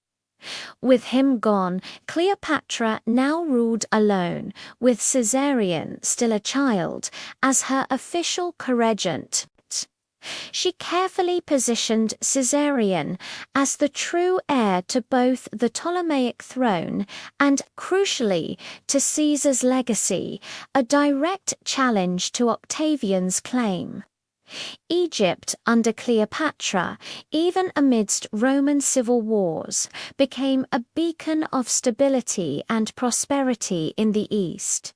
With him gone, Cleopatra now ruled alone, with Caesarion, still a child, as her official co-regent. She carefully positioned Caesarion as the true heir to both the Ptolemaic throne and, crucially, to Caesar's legacy, a direct challenge to Octavian's claim. Egypt under Cleopatra, even amidst Roman civil wars, became a beacon of stability and prosperity in the East.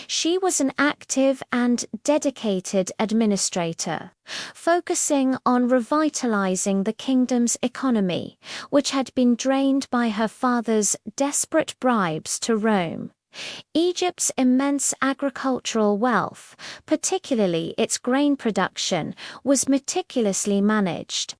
She was an active and dedicated administrator, focusing on revitalizing the kingdom's economy, which had been drained by her father's desperate bribes to Rome. Egypt's immense agricultural wealth, particularly its grain production, was meticulously managed.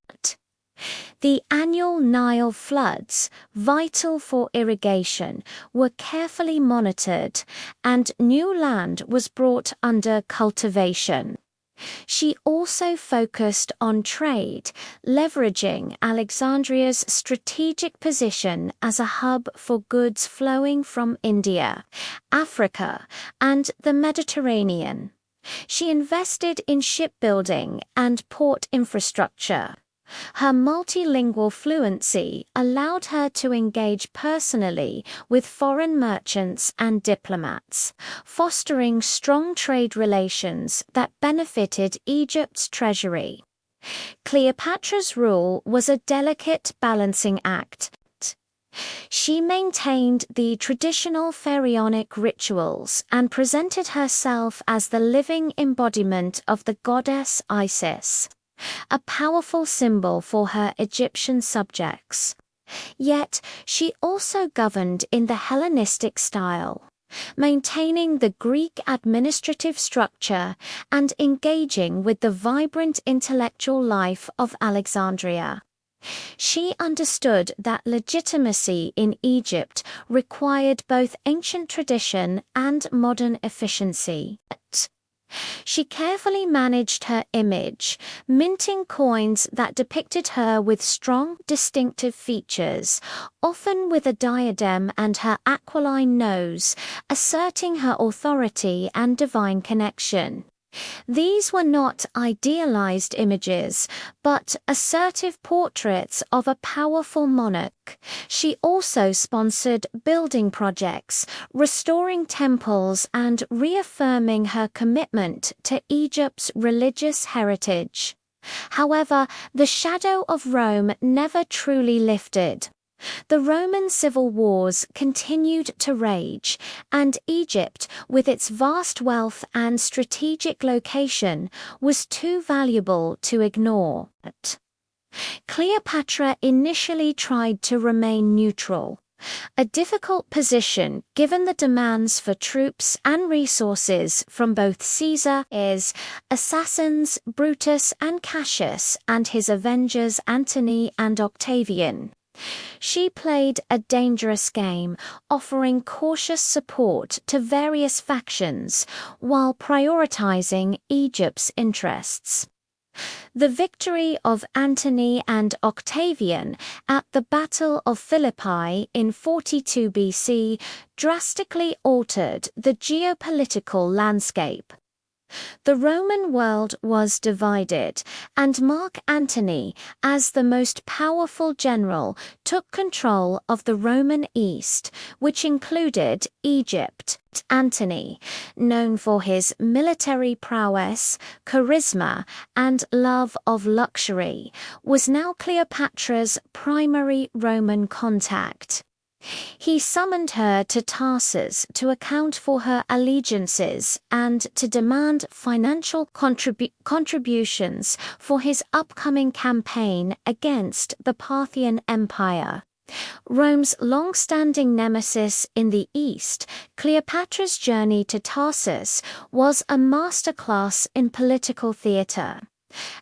The annual Nile floods, vital for irrigation, were carefully monitored, and new land was brought under cultivation. She also focused on trade, leveraging Alexandria's strategic position as a hub for goods flowing from India, Africa, and the Mediterranean. She invested in shipbuilding and port infrastructure. Her multilingual fluency allowed her to engage personally with foreign merchants and diplomats, fostering strong trade relations that benefited Egypt's treasury. Cleopatra's rule was a delicate balancing act. She maintained the traditional pharaonic rituals and presented herself as the living embodiment of the goddess Isis, a powerful symbol for her Egyptian subjects. Yet, she also governed in the Hellenistic style, maintaining the Greek administrative structure and engaging with the vibrant intellectual life of Alexandria. She understood that legitimacy in Egypt required both ancient tradition and modern efficiency. She carefully managed her image, minting coins that depicted her with strong, distinctive features, often with a diadem and her aquiline nose, asserting her authority and divine connection. These were not idealized images, but assertive portraits of a powerful monarch. She also sponsored building projects, restoring temples and reaffirming her commitment to Egypt's religious heritage. However, the shadow of Rome never truly lifted. The Roman civil wars continued to rage, and Egypt, with its vast wealth and strategic location, was too valuable to ignore. Cleopatra initially tried to remain neutral, a difficult position given the demands for troops and resources from both Caesar's assassins Brutus and Cassius and his avengers Antony and Octavian. She played a dangerous game, offering cautious support to various factions while prioritizing Egypt's interests. The victory of Antony and Octavian at the Battle of Philippi in 42 BC drastically altered the geopolitical landscape. The Roman world was divided, and Mark Antony, as the most powerful general, took control of the Roman East, which included Egypt. Antony, known for his military prowess, charisma, and love of luxury, was now Cleopatra's primary Roman contact. He summoned her to Tarsus to account for her allegiances and to demand financial contributions for his upcoming campaign against the Parthian Empire. Rome's long-standing nemesis in the East, Cleopatra's journey to Tarsus was a masterclass in political theatre.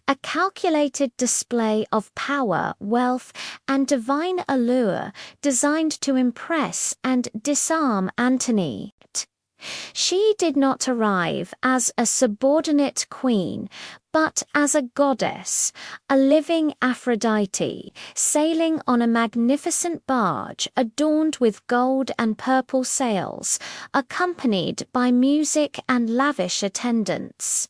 A calculated display of power, wealth, and divine allure designed to impress and disarm Antony. She did not arrive as a subordinate queen, but as a goddess, a living Aphrodite, sailing on a magnificent barge adorned with gold and purple sails, accompanied by music and lavish attendants.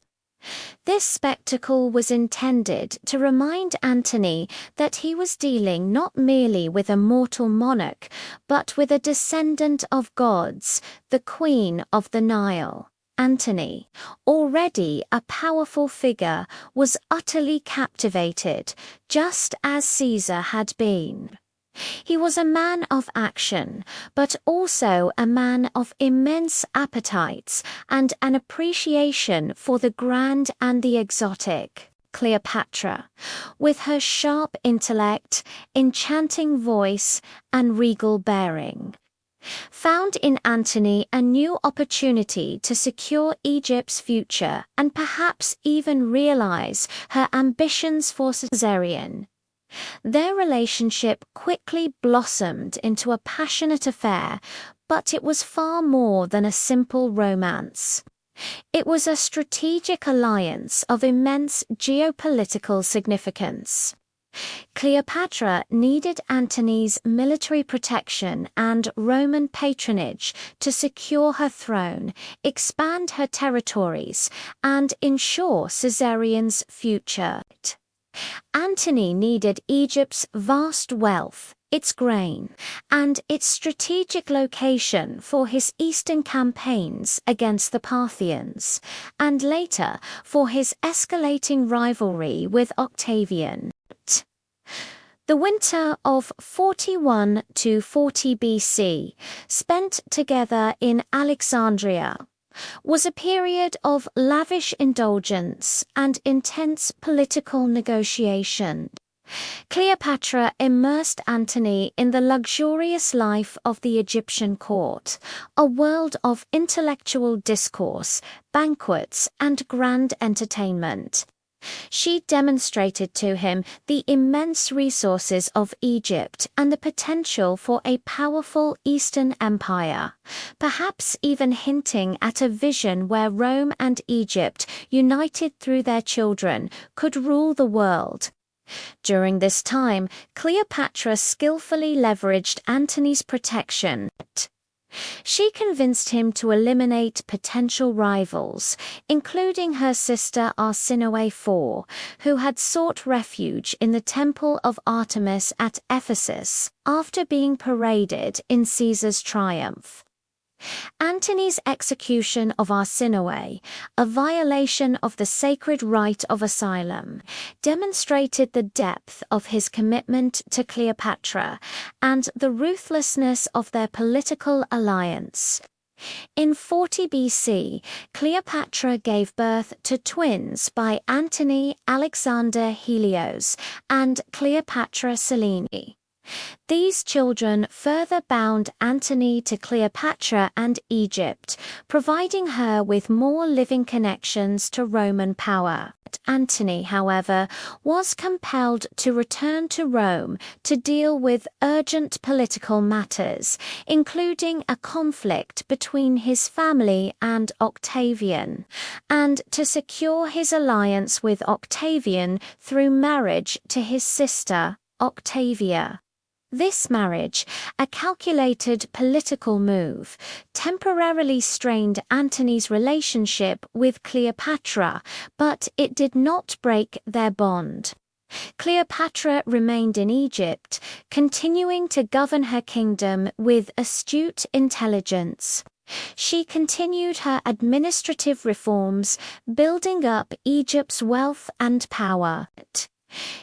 This spectacle was intended to remind Antony that he was dealing not merely with a mortal monarch, but with a descendant of gods, the Queen of the Nile. Antony, already a powerful figure, was utterly captivated, just as Caesar had been. He was a man of action, but also a man of immense appetites and an appreciation for the grand and the exotic. Cleopatra, with her sharp intellect, enchanting voice, and regal bearing, found in Antony a new opportunity to secure Egypt's future and perhaps even realize her ambitions for Caesarion. Their relationship quickly blossomed into a passionate affair, but it was far more than a simple romance. It was a strategic alliance of immense geopolitical significance. Cleopatra needed Antony's military protection and Roman patronage to secure her throne, expand her territories, and ensure Caesarion's future. Antony needed Egypt's vast wealth, its grain, and its strategic location for his eastern campaigns against the Parthians, and later for his escalating rivalry with Octavian. The winter of 41 to 40 BC, spent together in Alexandria, was a period of lavish indulgence and intense political negotiation. Cleopatra immersed Antony in the luxurious life of the Egyptian court, a world of intellectual discourse, banquets, and grand entertainment. She demonstrated to him the immense resources of Egypt and the potential for a powerful Eastern empire, perhaps even hinting at a vision where Rome and Egypt, united through their children, could rule the world. During this time, Cleopatra skillfully leveraged Antony's protection. She convinced him to eliminate potential rivals, including her sister Arsinoe IV, who had sought refuge in the Temple of Artemis at Ephesus after being paraded in Caesar's triumph. Antony's execution of Arsinoe, a violation of the sacred right of asylum, demonstrated the depth of his commitment to Cleopatra and the ruthlessness of their political alliance. In 40 BC, Cleopatra gave birth to twins by Antony Alexander Helios and Cleopatra Selene. These children further bound Antony to Cleopatra and Egypt, providing her with more living connections to Roman power. Antony, however, was compelled to return to Rome to deal with urgent political matters, including a conflict between his family and Octavian, and to secure his alliance with Octavian through marriage to his sister, Octavia. This marriage, a calculated political move, temporarily strained Antony's relationship with Cleopatra, but it did not break their bond. Cleopatra remained in Egypt, continuing to govern her kingdom with astute intelligence. She continued her administrative reforms, building up Egypt's wealth and power.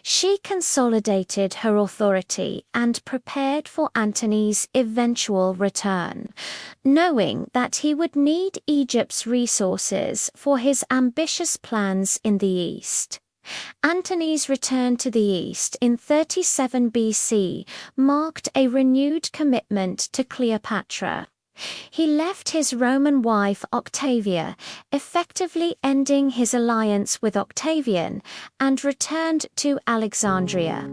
She consolidated her authority and prepared for Antony's eventual return, knowing that he would need Egypt's resources for his ambitious plans in the east. Antony's return to the east in 37 BC marked a renewed commitment to Cleopatra. He left his Roman wife Octavia, effectively ending his alliance with Octavian, and returned to Alexandria.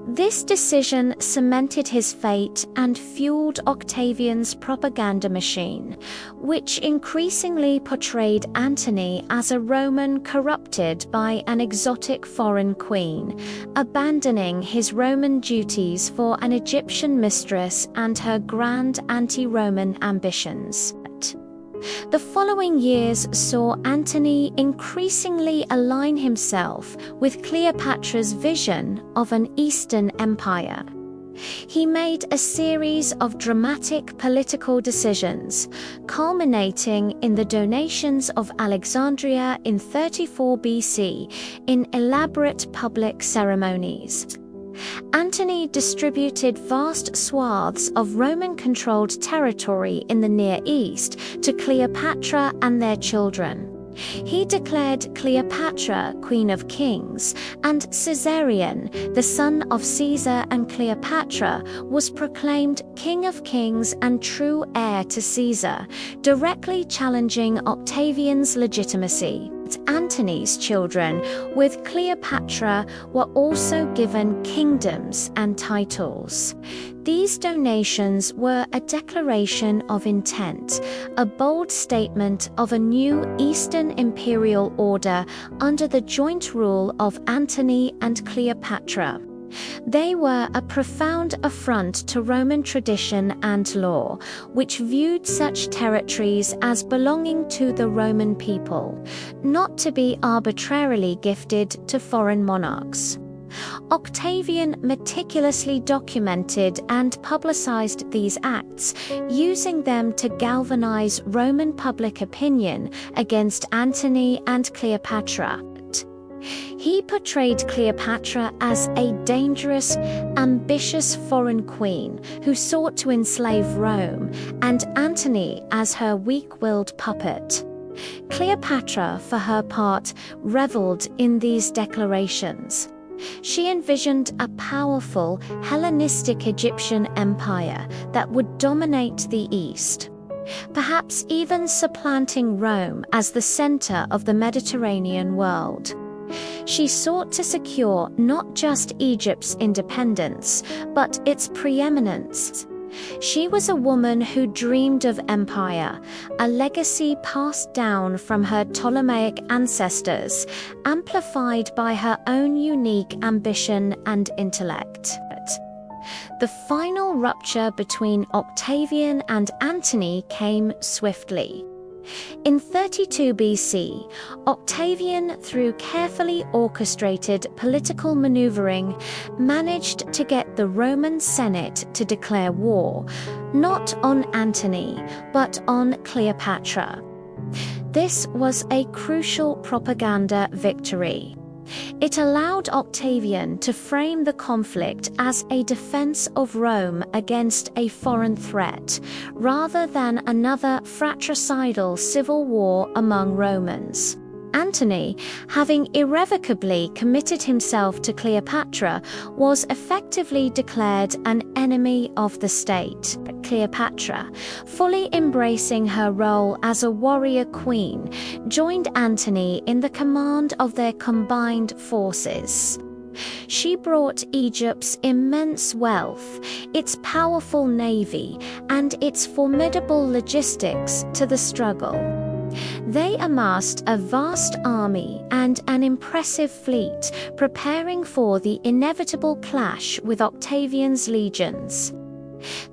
This decision cemented his fate and fueled Octavian's propaganda machine, which increasingly portrayed Antony as a Roman corrupted by an exotic foreign queen, abandoning his Roman duties for an Egyptian mistress and her grand anti-Roman ambitions. The following years saw Antony increasingly align himself with Cleopatra's vision of an Eastern empire. He made a series of dramatic political decisions, culminating in the donations of Alexandria in 34 BC in elaborate public ceremonies. Antony distributed vast swaths of Roman-controlled territory in the Near East to Cleopatra and their children. He declared Cleopatra Queen of Kings, and Caesarion, the son of Caesar and Cleopatra, was proclaimed King of Kings and true heir to Caesar, directly challenging Octavian's legitimacy. Antony's children, with Cleopatra, were also given kingdoms and titles. These donations were a declaration of intent, a bold statement of a new Eastern imperial order under the joint rule of Antony and Cleopatra. They were a profound affront to Roman tradition and law, which viewed such territories as belonging to the Roman people, not to be arbitrarily gifted to foreign monarchs. Octavian meticulously documented and publicized these acts, using them to galvanize Roman public opinion against Antony and Cleopatra. He portrayed Cleopatra as a dangerous, ambitious foreign queen who sought to enslave Rome, and Antony as her weak-willed puppet. Cleopatra, for her part, reveled in these declarations. She envisioned a powerful Hellenistic Egyptian empire that would dominate the East, perhaps even supplanting Rome as the center of the Mediterranean world. She sought to secure not just Egypt's independence, but its preeminence. She was a woman who dreamed of empire, a legacy passed down from her Ptolemaic ancestors, amplified by her own unique ambition and intellect. The final rupture between Octavian and Antony came swiftly. In 32 BC, Octavian, through carefully orchestrated political maneuvering, managed to get the Roman Senate to declare war, not on Antony, but on Cleopatra. This was a crucial propaganda victory. It allowed Octavian to frame the conflict as a defense of Rome against a foreign threat, rather than another fratricidal civil war among Romans. Antony, having irrevocably committed himself to Cleopatra, was effectively declared an enemy of the state. Cleopatra, fully embracing her role as a warrior queen, joined Antony in the command of their combined forces. She brought Egypt's immense wealth, its powerful navy, and its formidable logistics to the struggle. They amassed a vast army and an impressive fleet, preparing for the inevitable clash with Octavian's legions.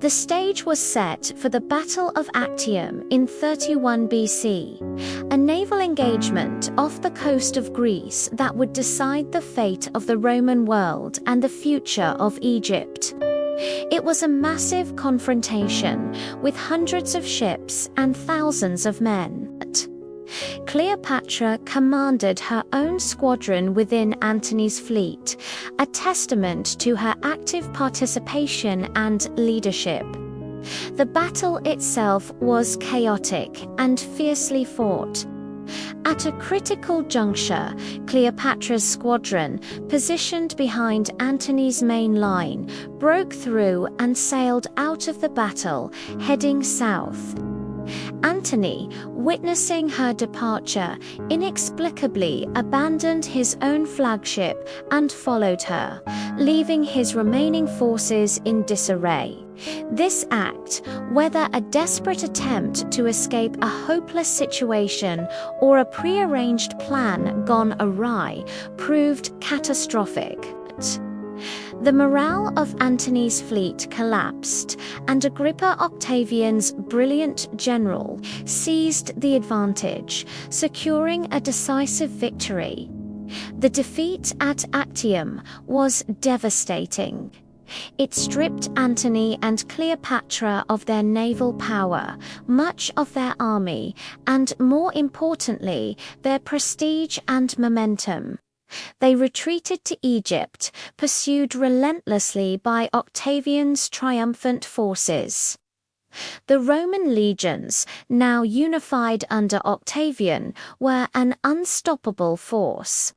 The stage was set for the Battle of Actium in 31 BC, a naval engagement off the coast of Greece that would decide the fate of the Roman world and the future of Egypt. It was a massive confrontation with hundreds of ships and thousands of men. Cleopatra commanded her own squadron within Antony's fleet, a testament to her active participation and leadership. The battle itself was chaotic and fiercely fought. At a critical juncture, Cleopatra's squadron, positioned behind Antony's main line, broke through and sailed out of the battle, heading south. Antony, witnessing her departure, inexplicably abandoned his own flagship and followed her, leaving his remaining forces in disarray. This act, whether a desperate attempt to escape a hopeless situation or a prearranged plan gone awry, proved catastrophic. The morale of Antony's fleet collapsed, and Agrippa, Octavian's brilliant general, seized the advantage, securing a decisive victory. The defeat at Actium was devastating. It stripped Antony and Cleopatra of their naval power, much of their army, and more importantly, their prestige and momentum. They retreated to Egypt, pursued relentlessly by Octavian's triumphant forces. The Roman legions, now unified under Octavian, were an unstoppable force.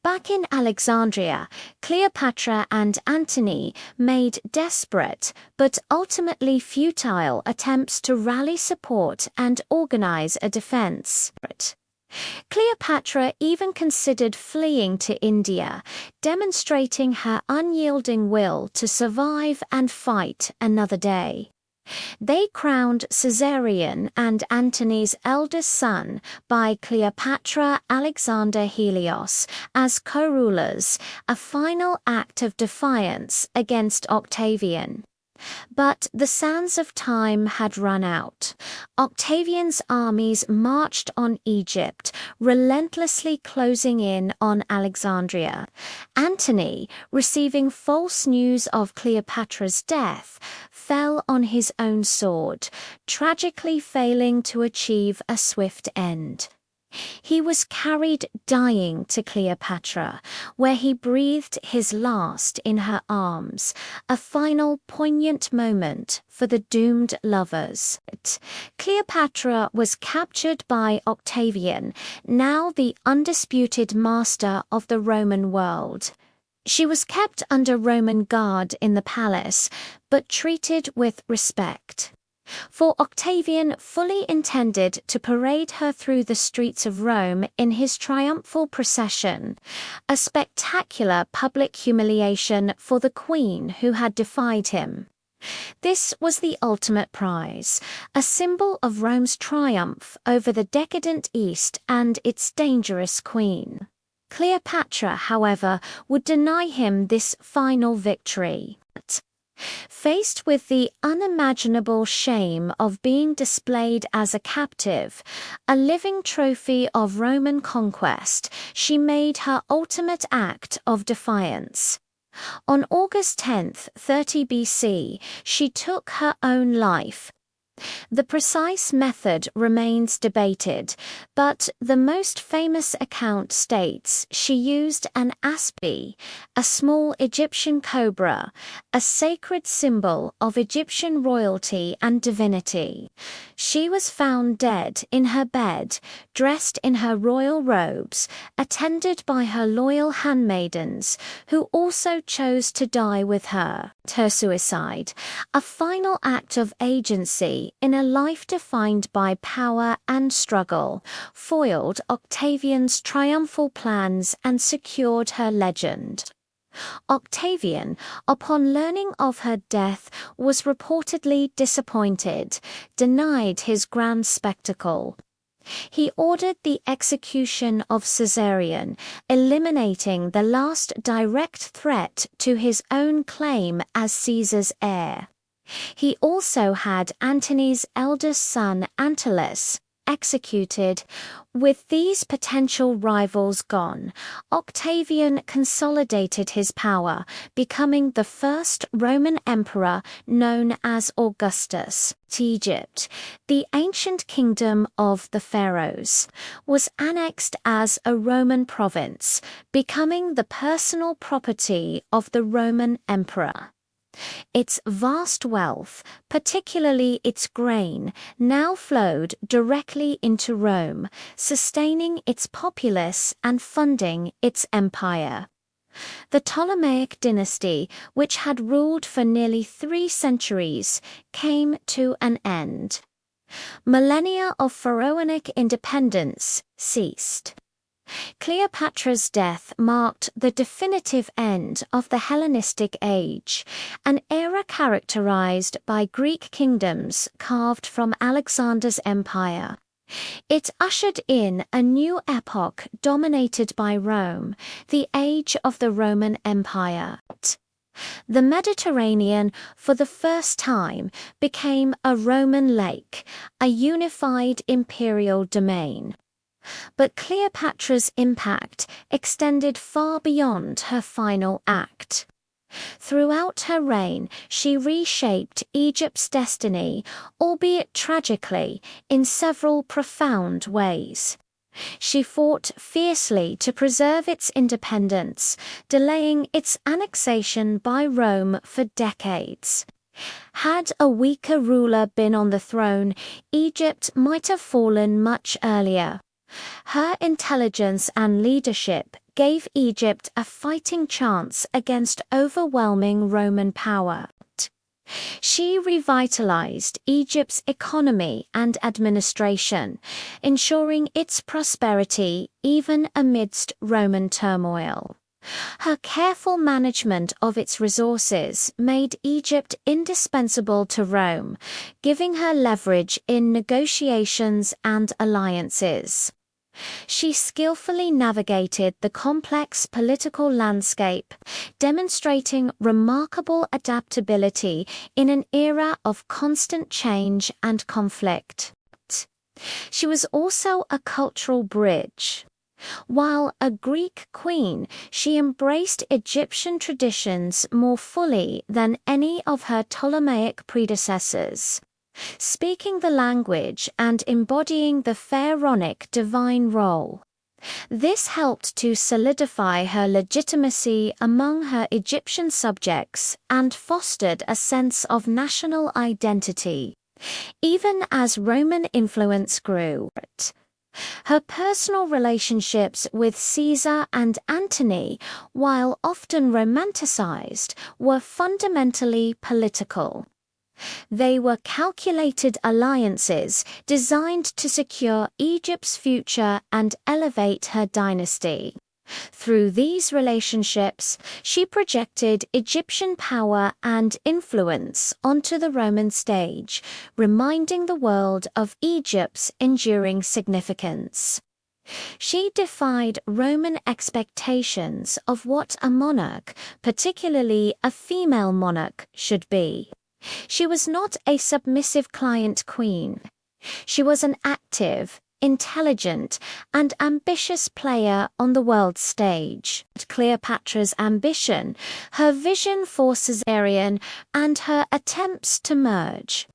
Back in Alexandria, Cleopatra and Antony made desperate but ultimately futile attempts to rally support and organize a defense. Cleopatra even considered fleeing to India, demonstrating her unyielding will to survive and fight another day. They crowned Caesarion and Antony's eldest son by Cleopatra Alexander Helios as co-rulers, a final act of defiance against Octavian. But the sands of time had run out. Octavian's armies marched on Egypt, relentlessly closing in on Alexandria. Antony, receiving false news of Cleopatra's death, fell on his own sword, tragically failing to achieve a swift end. He was carried dying to Cleopatra, where he breathed his last in her arms, a final poignant moment for the doomed lovers. Cleopatra was captured by Octavian, now the undisputed master of the Roman world. She was kept under Roman guard in the palace, but treated with respect. For Octavian fully intended to parade her through the streets of Rome in his triumphal procession, a spectacular public humiliation for the queen who had defied him. This was the ultimate prize, a symbol of Rome's triumph over the decadent East and its dangerous queen. Cleopatra, however, would deny him this final victory. Faced with the unimaginable shame of being displayed as a captive, a living trophy of Roman conquest, she made her ultimate act of defiance. On August 10, 30 BC, she took her own life. The precise method remains debated, but the most famous account states she used an aspi, a small Egyptian cobra, a sacred symbol of Egyptian royalty and divinity. She was found dead in her bed, dressed in her royal robes, attended by her loyal handmaidens, who also chose to die with her. Her suicide, a final act of agency in a life defined by power and struggle, foiled Octavian's triumphal plans and secured her legend. Octavian, upon learning of her death, was reportedly disappointed, denied his grand spectacle. He ordered the execution of Caesarion, eliminating the last direct threat to his own claim as Caesar's heir. He also had Antony's eldest son Antulus executed. With these potential rivals gone, Octavian consolidated his power, becoming the first Roman emperor known as Augustus. Egypt, the ancient kingdom of the Pharaohs, was annexed as a Roman province, becoming the personal property of the Roman emperor. Its vast wealth, particularly its grain, now flowed directly into Rome, sustaining its populace and funding its empire. The Ptolemaic dynasty, which had ruled for nearly 3 centuries, came to an end. Millennia of pharaonic independence ceased. Cleopatra's death marked the definitive end of the Hellenistic Age, an era characterized by Greek kingdoms carved from Alexander's empire. It ushered in a new epoch dominated by Rome, the age of the Roman Empire. The Mediterranean, for the first time, became a Roman lake, a unified imperial domain. But Cleopatra's impact extended far beyond her final act. Throughout her reign, she reshaped Egypt's destiny, albeit tragically, in several profound ways. She fought fiercely to preserve its independence, delaying its annexation by Rome for decades. Had a weaker ruler been on the throne, Egypt might have fallen much earlier. Her intelligence and leadership gave Egypt a fighting chance against overwhelming Roman power. She revitalized Egypt's economy and administration, ensuring its prosperity even amidst Roman turmoil. Her careful management of its resources made Egypt indispensable to Rome, giving her leverage in negotiations and alliances. She skillfully navigated the complex political landscape, demonstrating remarkable adaptability in an era of constant change and conflict. She was also a cultural bridge. While a Greek queen, she embraced Egyptian traditions more fully than any of her Ptolemaic predecessors. Speaking the language and embodying the pharaonic divine role. This helped to solidify her legitimacy among her Egyptian subjects and fostered a sense of national identity, even as Roman influence grew. Her personal relationships with Caesar and Antony, while often romanticized, were fundamentally political. They were calculated alliances designed to secure Egypt's future and elevate her dynasty. Through these relationships, she projected Egyptian power and influence onto the Roman stage, reminding the world of Egypt's enduring significance. She defied Roman expectations of what a monarch, particularly a female monarch, should be. She was not a submissive client queen. She was an active, intelligent, and ambitious player on the world stage. Cleopatra's ambition, her vision for Caesarion, and her attempts to merge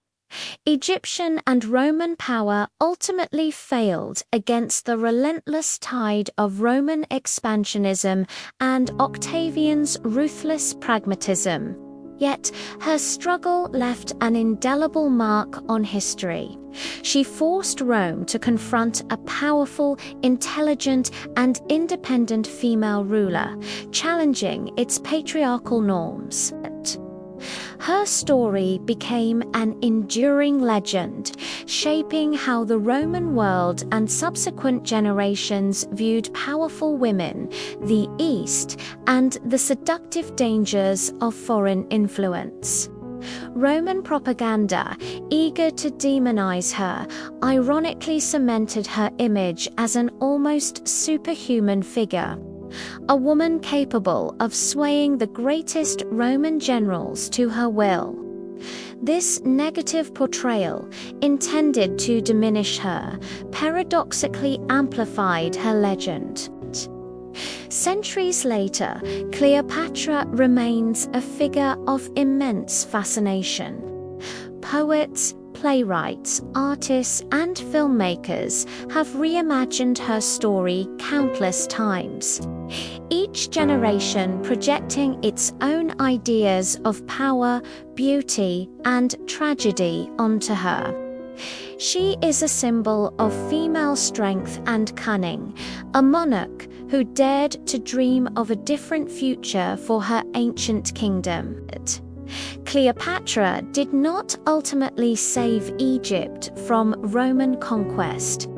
Egyptian and Roman power ultimately failed against the relentless tide of Roman expansionism and Octavian's ruthless pragmatism. Yet, her struggle left an indelible mark on history. She forced Rome to confront a powerful, intelligent, and independent female ruler, challenging its patriarchal norms. Her story became an enduring legend, shaping how the Roman world and subsequent generations viewed powerful women, the East, and the seductive dangers of foreign influence. Roman propaganda, eager to demonize her, ironically cemented her image as an almost superhuman figure. A woman capable of swaying the greatest Roman generals to her will. This negative portrayal, intended to diminish her, paradoxically amplified her legend. Centuries later, Cleopatra remains a figure of immense fascination. Poets, playwrights, artists, and filmmakers have reimagined her story countless times, each generation projecting its own ideas of power, beauty, and tragedy onto her. She is a symbol of female strength and cunning, a monarch who dared to dream of a different future for her ancient kingdom. Cleopatra did not ultimately save Egypt from Roman conquest,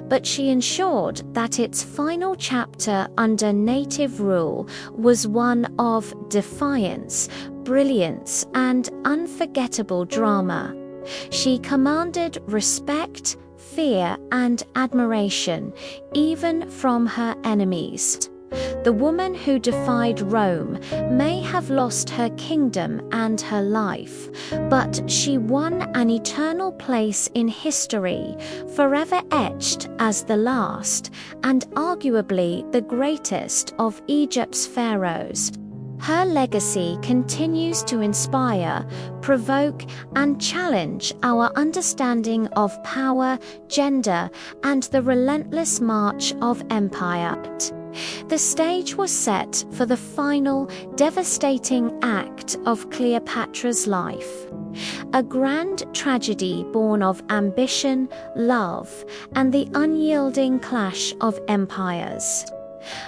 but she ensured that its final chapter under native rule was one of defiance, brilliance, and unforgettable drama. She commanded respect, fear, and admiration, even from her enemies. The woman who defied Rome may have lost her kingdom and her life, but she won an eternal place in history, forever etched as the last, and arguably the greatest of Egypt's pharaohs. Her legacy continues to inspire, provoke, and challenge our understanding of power, gender, and the relentless march of empire. The stage was set for the final, devastating act of Cleopatra's life. A grand tragedy born of ambition, love, and the unyielding clash of empires.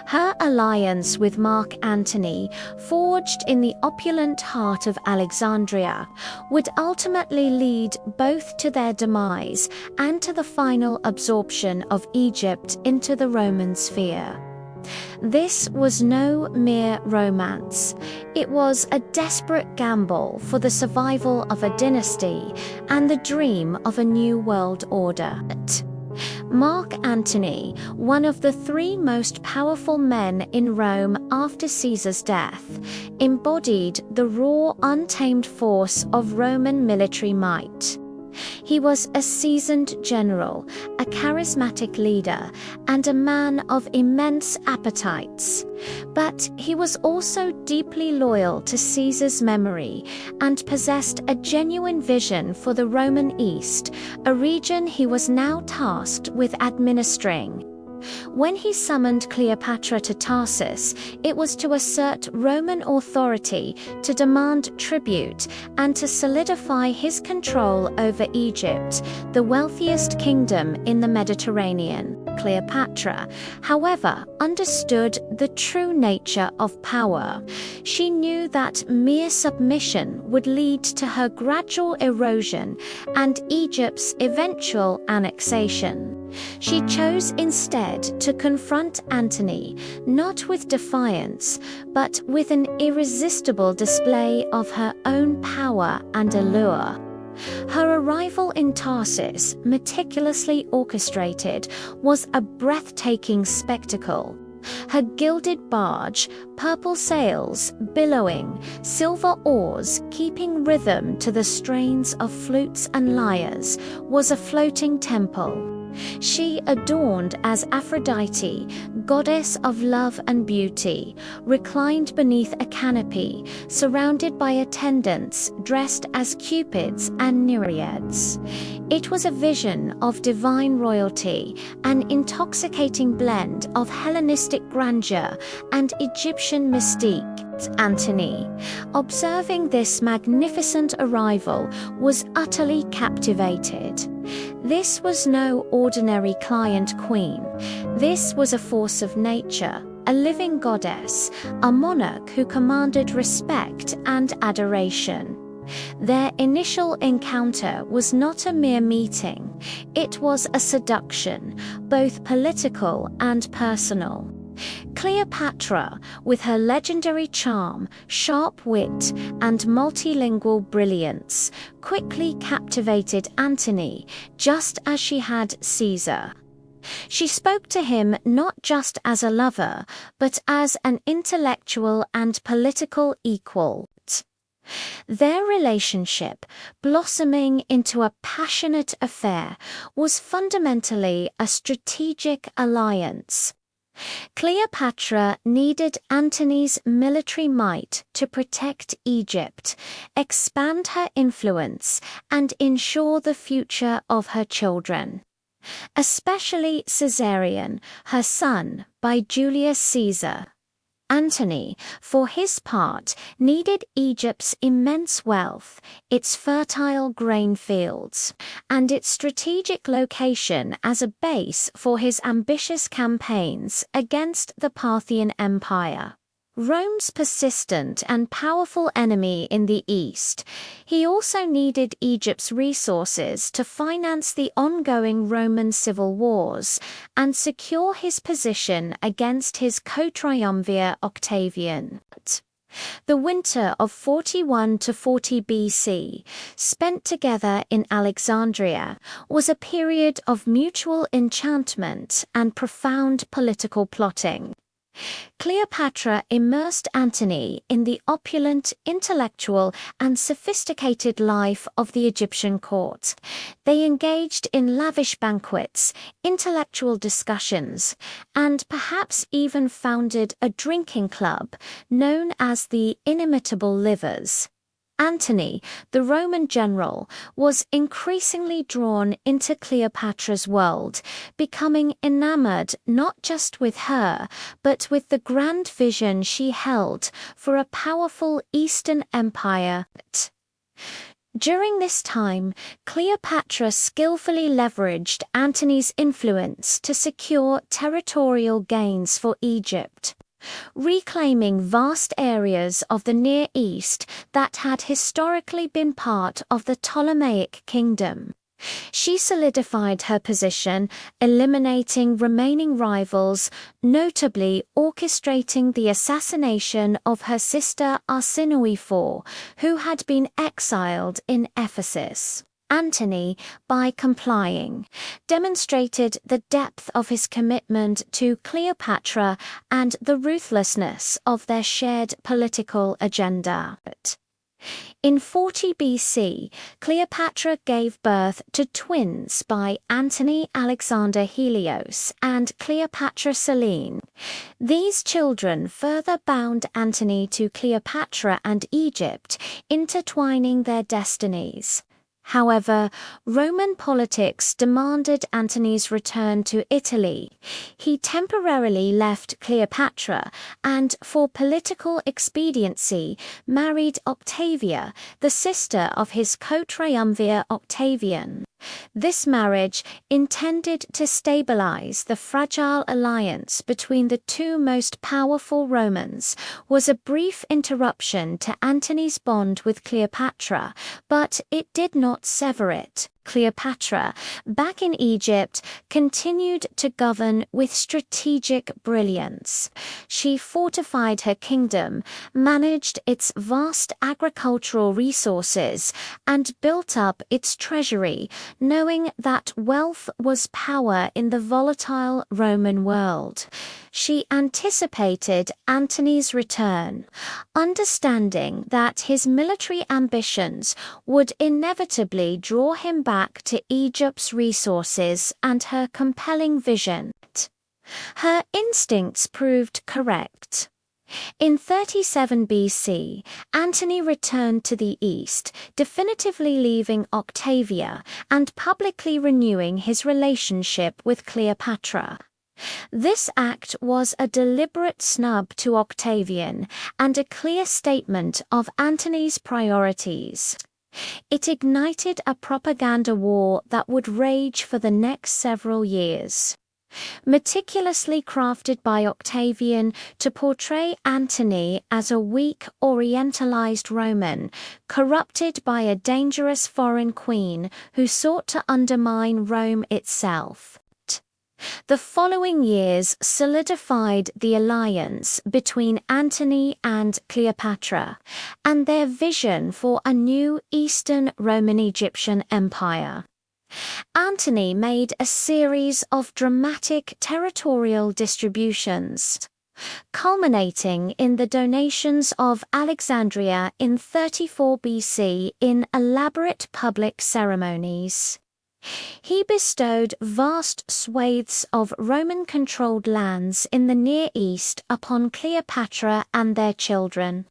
Her alliance with Mark Antony, forged in the opulent heart of Alexandria, would ultimately lead both to their demise and to the final absorption of Egypt into the Roman sphere. This was no mere romance. It was a desperate gamble for the survival of a dynasty and the dream of a new world order. Mark Antony, one of the three most powerful men in Rome after Caesar's death, embodied the raw, untamed force of Roman military might. He was a seasoned general, a charismatic leader, and a man of immense appetites. But he was also deeply loyal to Caesar's memory and possessed a genuine vision for the Roman East, a region he was now tasked with administering. When he summoned Cleopatra to Tarsus, it was to assert Roman authority, to demand tribute, and to solidify his control over Egypt, the wealthiest kingdom in the Mediterranean. Cleopatra, however, understood the true nature of power. She knew that mere submission would lead to her gradual erosion and Egypt's eventual annexation. She chose instead to confront Antony, not with defiance, but with an irresistible display of her own power and allure. Her arrival in Tarsus, meticulously orchestrated, was a breathtaking spectacle. Her gilded barge, purple sails billowing, silver oars keeping rhythm to the strains of flutes and lyres, was a floating temple. She, adorned as Aphrodite, goddess of love and beauty, reclined beneath a canopy, surrounded by attendants dressed as cupids and nereids. It was a vision of divine royalty, an intoxicating blend of Hellenistic grandeur and Egyptian mystique. Antony, observing this magnificent arrival, was utterly captivated. This was no ordinary client queen. This was a force of nature, a living goddess, a monarch who commanded respect and adoration. Their initial encounter was not a mere meeting. It was a seduction, both political and personal. Cleopatra, with her legendary charm, sharp wit, and multilingual brilliance, quickly captivated Antony, just as she had Caesar. She spoke to him not just as a lover, but as an intellectual and political equal. Their relationship, blossoming into a passionate affair, was fundamentally a strategic alliance. Cleopatra needed Antony's military might to protect Egypt, expand her influence, and ensure the future of her children. Especially Caesarion, her son by Julius Caesar. Antony, for his part, needed Egypt's immense wealth, its fertile grain fields, and its strategic location as a base for his ambitious campaigns against the Parthian Empire. Rome's persistent and powerful enemy in the east, he also needed Egypt's resources to finance the ongoing Roman civil wars and secure his position against his co-triumvir Octavian. The winter of 41 to 40 BC, spent together in Alexandria, was a period of mutual enchantment and profound political plotting. Cleopatra immersed Antony in the opulent, intellectual, and sophisticated life of the Egyptian court. They engaged in lavish banquets, intellectual discussions, and perhaps even founded a drinking club known as the Inimitable Livers. Antony, the Roman general, was increasingly drawn into Cleopatra's world, becoming enamored not just with her, but with the grand vision she held for a powerful Eastern empire. During this time, Cleopatra skillfully leveraged Antony's influence to secure territorial gains for Egypt, reclaiming vast areas of the Near East that had historically been part of the Ptolemaic kingdom. She solidified her position, eliminating remaining rivals, notably orchestrating the assassination of her sister Arsinoe IV, who had been exiled in Ephesus. Antony, by complying, demonstrated the depth of his commitment to Cleopatra and the ruthlessness of their shared political agenda. In 40 BC, Cleopatra gave birth to twins by Antony Alexander Helios and Cleopatra Selene. These children further bound Antony to Cleopatra and Egypt, intertwining their destinies. However, Roman politics demanded Antony's return to Italy. He temporarily left Cleopatra and, for political expediency, married Octavia, the sister of his co-triumvir Octavian. This marriage, intended to stabilize the fragile alliance between the two most powerful Romans, was a brief interruption to Antony's bond with Cleopatra, but it did not sever it. Cleopatra, back in Egypt, continued to govern with strategic brilliance. She fortified her kingdom, managed its vast agricultural resources, and built up its treasury, knowing that wealth was power in the volatile Roman world. She anticipated Antony's return, understanding that his military ambitions would inevitably draw him back to Egypt's resources and her compelling vision. Her instincts proved correct. In 37 BC, Antony returned to the east, definitively leaving Octavia and publicly renewing his relationship with Cleopatra. This act was a deliberate snub to Octavian and a clear statement of Antony's priorities. It ignited a propaganda war that would rage for the next several years. Meticulously crafted by Octavian to portray Antony as a weak, orientalized Roman, corrupted by a dangerous foreign queen who sought to undermine Rome itself. The following years solidified the alliance between Antony and Cleopatra and their vision for a new Eastern Roman-Egyptian empire. Antony made a series of dramatic territorial distributions, culminating in the donations of Alexandria in 34 BC in elaborate public ceremonies. He bestowed vast swathes of Roman-controlled lands in the Near East upon Cleopatra and their children.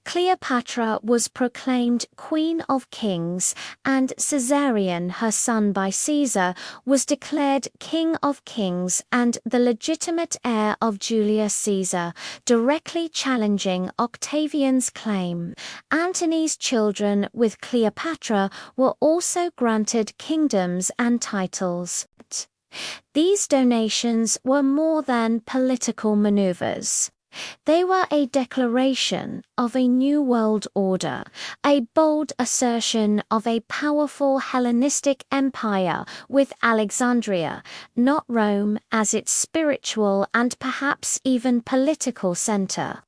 Cleopatra was proclaimed Queen of Kings, and Caesarion, her son by Caesar, was declared King of Kings and the legitimate heir of Julius Caesar, directly challenging Octavian's claim. Antony's children with Cleopatra were also granted kingdoms and titles. These donations were more than political maneuvers. They were a declaration of a new world order, a bold assertion of a powerful Hellenistic empire with Alexandria, not Rome, as its spiritual and perhaps even political center.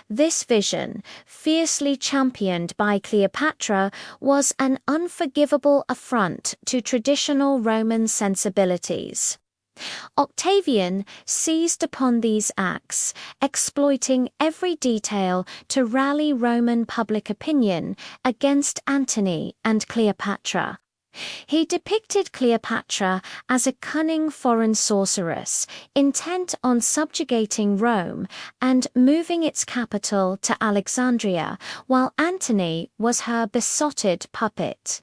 This vision, fiercely championed by Cleopatra, was an unforgivable affront to traditional Roman sensibilities. Octavian seized upon these acts, exploiting every detail to rally Roman public opinion against Antony and Cleopatra. He depicted Cleopatra as a cunning foreign sorceress, intent on subjugating Rome and moving its capital to Alexandria, while Antony was her besotted puppet.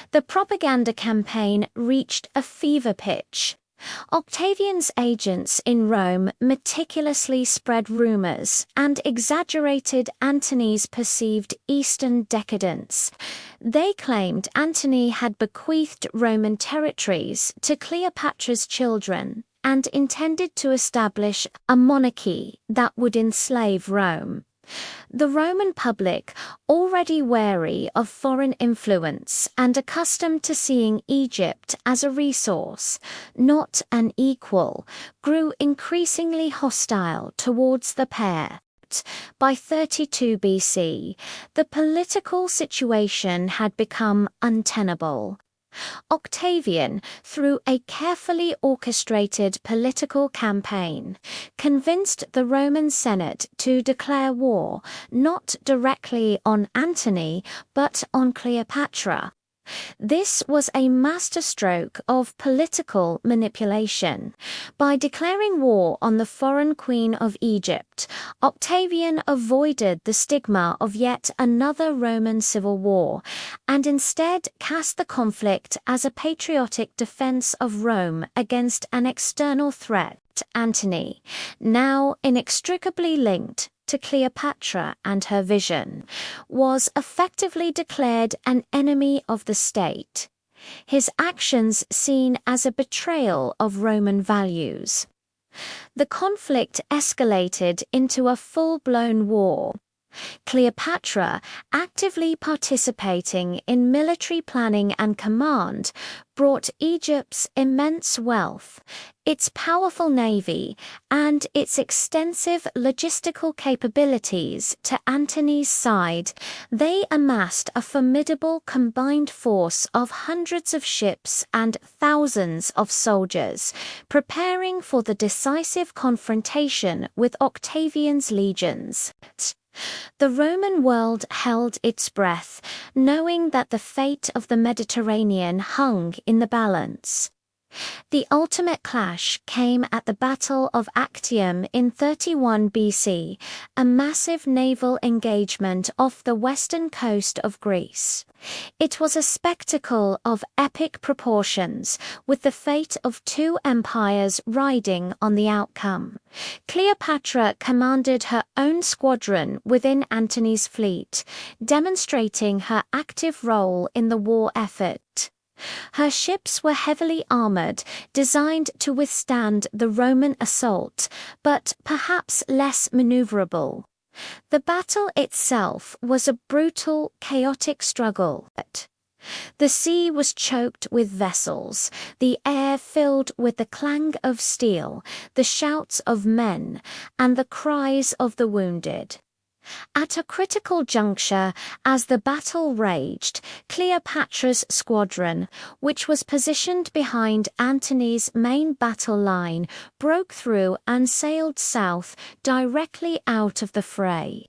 The propaganda campaign reached a fever pitch. Octavian's agents in Rome meticulously spread rumors and exaggerated Antony's perceived Eastern decadence. They claimed Antony had bequeathed Roman territories to Cleopatra's children and intended to establish a monarchy that would enslave Rome. The Roman public, already wary of foreign influence and accustomed to seeing Egypt as a resource, not an equal, grew increasingly hostile towards the pair. By 32 BC, the political situation had become untenable. Octavian, through a carefully orchestrated political campaign, convinced the Roman Senate to declare war not directly on Antony but on Cleopatra. This was a masterstroke of political manipulation. By declaring war on the foreign queen of Egypt, Octavian avoided the stigma of yet another Roman civil war, and instead cast the conflict as a patriotic defense of Rome against an external threat. Antony, now inextricably linked to Cleopatra and her vision, was effectively declared an enemy of the state, his actions seen as a betrayal of Roman values. The conflict escalated into a full-blown war. Cleopatra, actively participating in military planning and command, brought Egypt's immense wealth, its powerful navy, and its extensive logistical capabilities to Antony's side. They amassed a formidable combined force of hundreds of ships and thousands of soldiers, preparing for the decisive confrontation with Octavian's legions. The Roman world held its breath, knowing that the fate of the Mediterranean hung in the balance. The ultimate clash came at the Battle of Actium in 31 BC, a massive naval engagement off the western coast of Greece. It was a spectacle of epic proportions, with the fate of two empires riding on the outcome. Cleopatra commanded her own squadron within Antony's fleet, demonstrating her active role in the war effort. Her ships were heavily armored, designed to withstand the Roman assault, but perhaps less maneuverable. The battle itself was a brutal, chaotic struggle. The sea was choked with vessels, the air filled with the clang of steel, the shouts of men, and the cries of the wounded. At a critical juncture, as the battle raged, Cleopatra's squadron, which was positioned behind Antony's main battle line, broke through and sailed south directly out of the fray.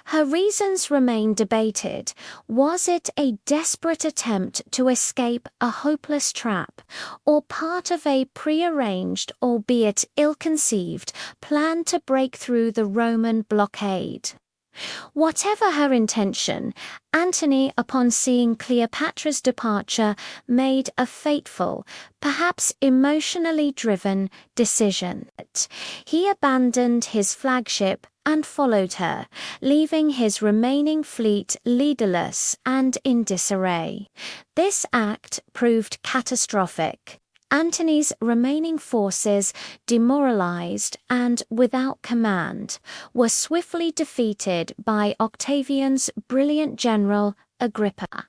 Her reasons remain debated. Was it a desperate attempt to escape a hopeless trap, or part of a prearranged, albeit ill-conceived, plan to break through the Roman blockade? Whatever her intention, Antony, upon seeing Cleopatra's departure, made a fateful, perhaps emotionally driven, decision. He abandoned his flagship and followed her, leaving his remaining fleet leaderless and in disarray. This act proved catastrophic. Antony's remaining forces, demoralized and without command, were swiftly defeated by Octavian's brilliant general, Agrippa.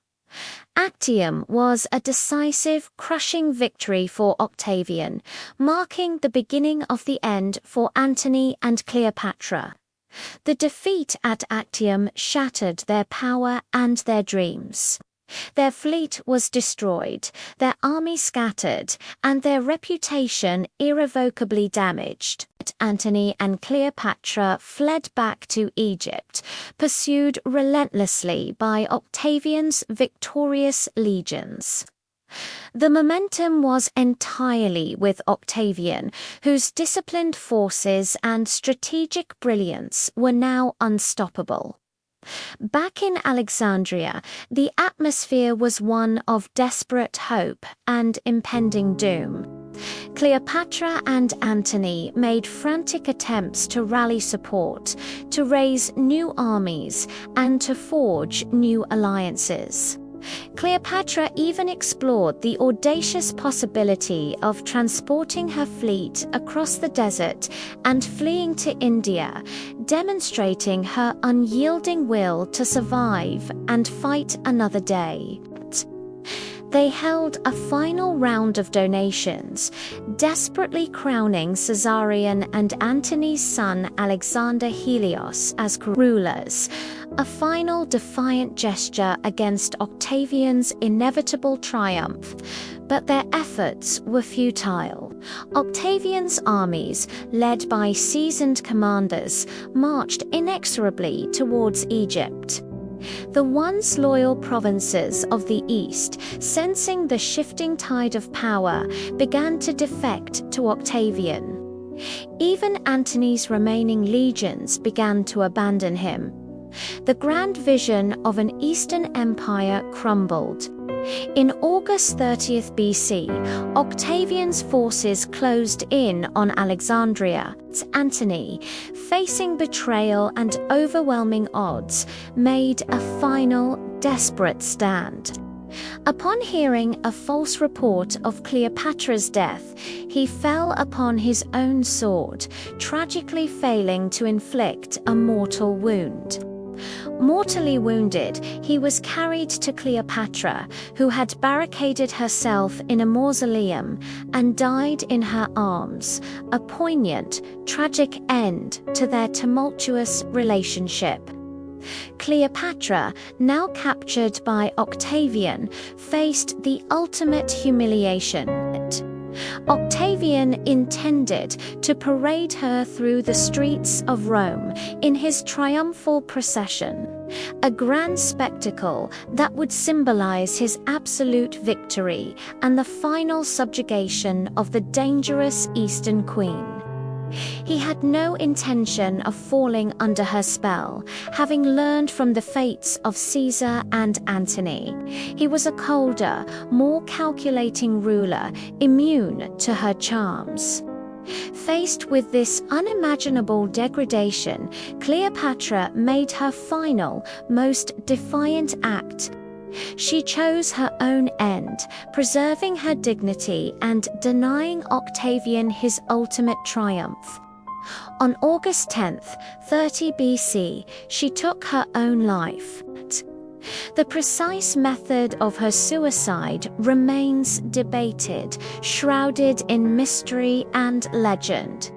Actium was a decisive, crushing victory for Octavian, marking the beginning of the end for Antony and Cleopatra. The defeat at Actium shattered their power and their dreams. Their fleet was destroyed, their army scattered, and their reputation irrevocably damaged. Antony and Cleopatra fled back to Egypt, pursued relentlessly by Octavian's victorious legions. The momentum was entirely with Octavian, whose disciplined forces and strategic brilliance were now unstoppable. Back in Alexandria, the atmosphere was one of desperate hope and impending doom. Cleopatra and Antony made frantic attempts to rally support, to raise new armies, and to forge new alliances. Cleopatra even explored the audacious possibility of transporting her fleet across the desert and fleeing to India, demonstrating her unyielding will to survive and fight another day. They held a final round of donations, desperately crowning Caesarion and Antony's son Alexander Helios as rulers, a final defiant gesture against Octavian's inevitable triumph. But their efforts were futile. Octavian's armies, led by seasoned commanders, marched inexorably towards Egypt. The once loyal provinces of the East, sensing the shifting tide of power, began to defect to Octavian. Even Antony's remaining legions began to abandon him. The grand vision of an Eastern empire crumbled. In August 30th BC, Octavian's forces closed in on Alexandria. Antony, facing betrayal and overwhelming odds, made a final, desperate stand. Upon hearing a false report of Cleopatra's death, he fell upon his own sword, tragically failing to inflict a mortal wound. Mortally wounded, he was carried to Cleopatra, who had barricaded herself in a mausoleum and died in her arms, a poignant, tragic end to their tumultuous relationship. Cleopatra, now captured by Octavian, faced the ultimate humiliation. Octavian intended to parade her through the streets of Rome in his triumphal procession, a grand spectacle that would symbolize his absolute victory and the final subjugation of the dangerous Eastern Queen. He had no intention of falling under her spell, having learned from the fates of Caesar and Antony. He was a colder, more calculating ruler, immune to her charms. Faced with this unimaginable degradation, Cleopatra made her final, most defiant act. She chose her own end, preserving her dignity and denying Octavian his ultimate triumph. On August 10th, 30 BC, she took her own life. The precise method of her suicide remains debated, shrouded in mystery and legend.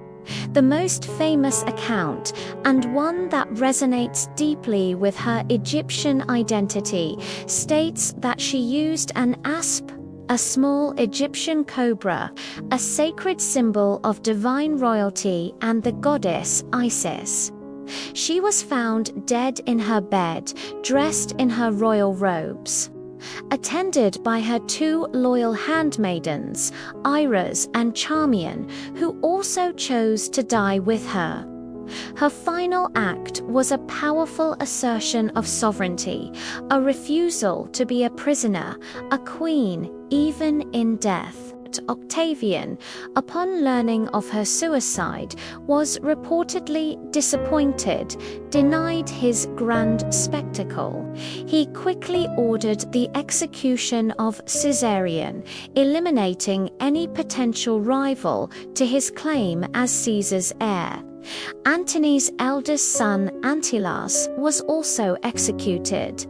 The most famous account, and one that resonates deeply with her Egyptian identity, states that she used an asp, a small Egyptian cobra, a sacred symbol of divine royalty and the goddess Isis. She was found dead in her bed, dressed in her royal robes. Attended by her two loyal handmaidens, Iris and Charmian, who also chose to die with her. Her final act was a powerful assertion of sovereignty, a refusal to be a prisoner, a queen, even in death. Octavian, upon learning of her suicide, was reportedly disappointed, denied his grand spectacle. He quickly ordered the execution of Caesarion, eliminating any potential rival to his claim as Caesar's heir. Antony's eldest son, Antilas, was also executed.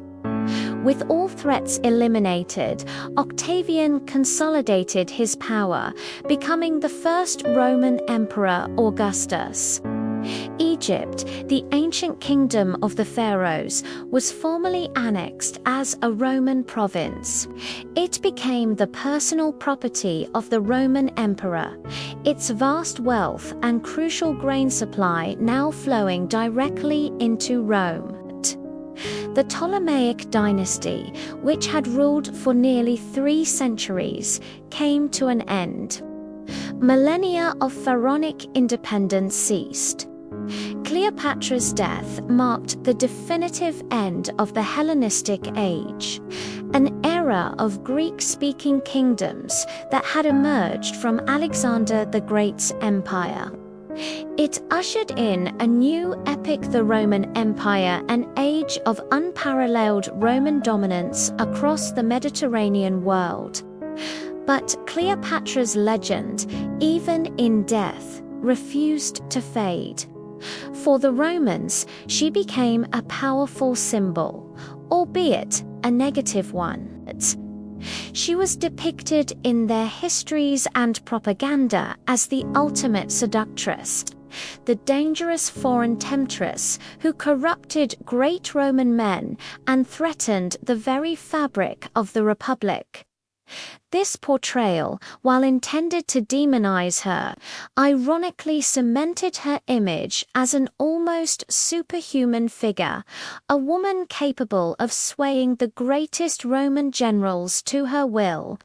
With all threats eliminated, Octavian consolidated his power, becoming the first Roman Emperor Augustus. Egypt, the ancient kingdom of the pharaohs, was formally annexed as a Roman province. It became the personal property of the Roman emperor, its vast wealth and crucial grain supply now flowing directly into Rome. The Ptolemaic dynasty, which had ruled for nearly 3 centuries, came to an end. Millennia of pharaonic independence ceased. Cleopatra's death marked the definitive end of the Hellenistic age, an era of Greek-speaking kingdoms that had emerged from Alexander the Great's empire. It ushered in a new epic, the Roman Empire, an age of unparalleled Roman dominance across the Mediterranean world. But Cleopatra's legend, even in death, refused to fade. For the Romans, she became a powerful symbol, albeit a negative one. She was depicted in their histories and propaganda as the ultimate seductress, the dangerous foreign temptress who corrupted great Roman men and threatened the very fabric of the Republic. This portrayal, while intended to demonize her, ironically cemented her image as an almost superhuman figure, a woman capable of swaying the greatest Roman generals to her will.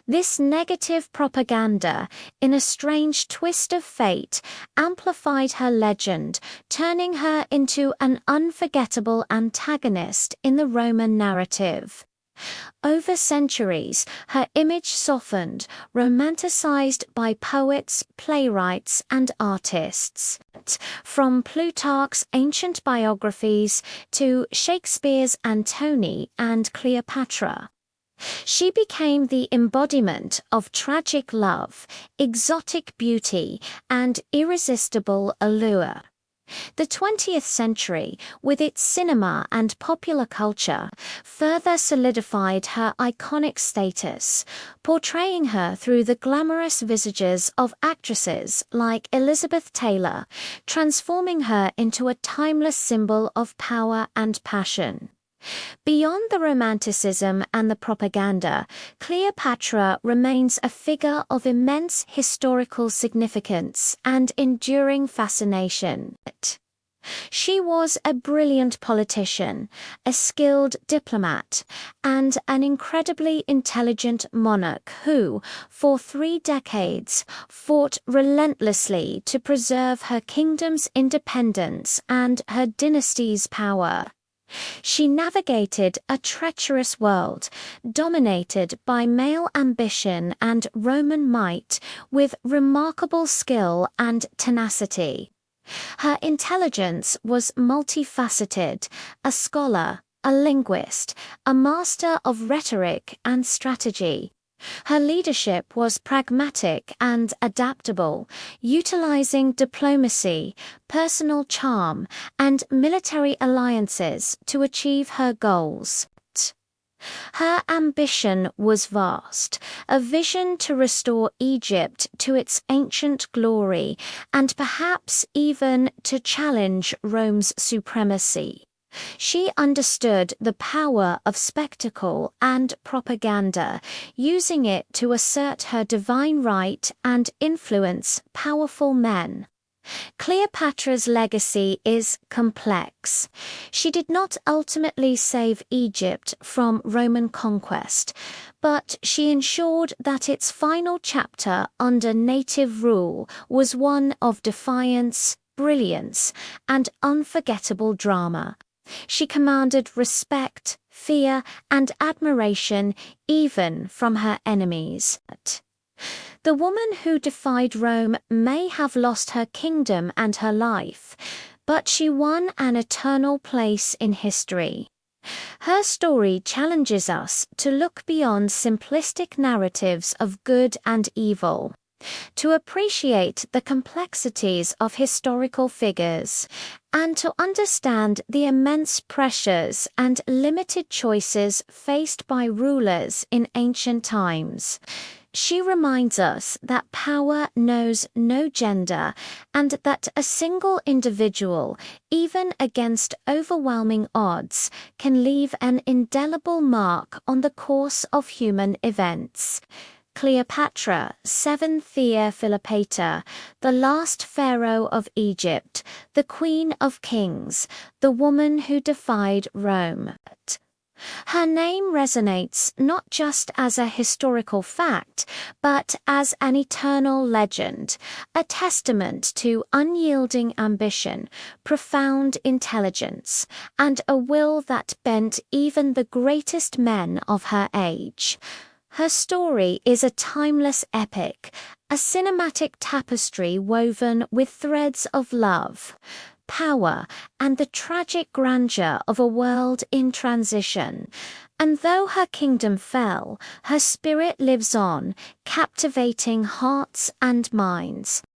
This negative propaganda, in a strange twist of fate, amplified her legend, turning her into an unforgettable antagonist in the Roman narrative. Over centuries, her image softened, romanticized by poets, playwrights, and artists. From Plutarch's ancient biographies to Shakespeare's Antony and Cleopatra. She became the embodiment of tragic love, exotic beauty, and irresistible allure. The 20th century, with its cinema and popular culture, further solidified her iconic status, portraying her through the glamorous visages of actresses like Elizabeth Taylor, transforming her into a timeless symbol of power and passion. Beyond the romanticism and the propaganda, Cleopatra remains a figure of immense historical significance and enduring fascination. She was a brilliant politician, a skilled diplomat, and an incredibly intelligent monarch who, for 3 decades, fought relentlessly to preserve her kingdom's independence and her dynasty's power. She navigated a treacherous world, dominated by male ambition and Roman might, with remarkable skill and tenacity. Her intelligence was multifaceted, a scholar, a linguist, a master of rhetoric and strategy. Her leadership was pragmatic and adaptable, utilizing diplomacy, personal charm, and military alliances to achieve her goals. Her ambition was vast, a vision to restore Egypt to its ancient glory and perhaps even to challenge Rome's supremacy. She understood the power of spectacle and propaganda, using it to assert her divine right and influence powerful men. Cleopatra's legacy is complex. She did not ultimately save Egypt from Roman conquest, but she ensured that its final chapter under native rule was one of defiance, brilliance, and unforgettable drama. She commanded respect, fear, and admiration even from her enemies. The woman who defied Rome may have lost her kingdom and her life, but she won an eternal place in history. Her story challenges us to look beyond simplistic narratives of good and evil, to appreciate the complexities of historical figures, and to understand the immense pressures and limited choices faced by rulers in ancient times. She reminds us that power knows no gender and that a single individual, even against overwhelming odds, can leave an indelible mark on the course of human events. Cleopatra VII Philippa, the last pharaoh of Egypt, the Queen of Kings, the woman who defied Rome. Her name resonates not just as a historical fact, but as an eternal legend, a testament to unyielding ambition, profound intelligence, and a will that bent even the greatest men of her age. Her story is a timeless epic, a cinematic tapestry woven with threads of love, power, and the tragic grandeur of a world in transition. And though her kingdom fell, her spirit lives on, captivating hearts and minds.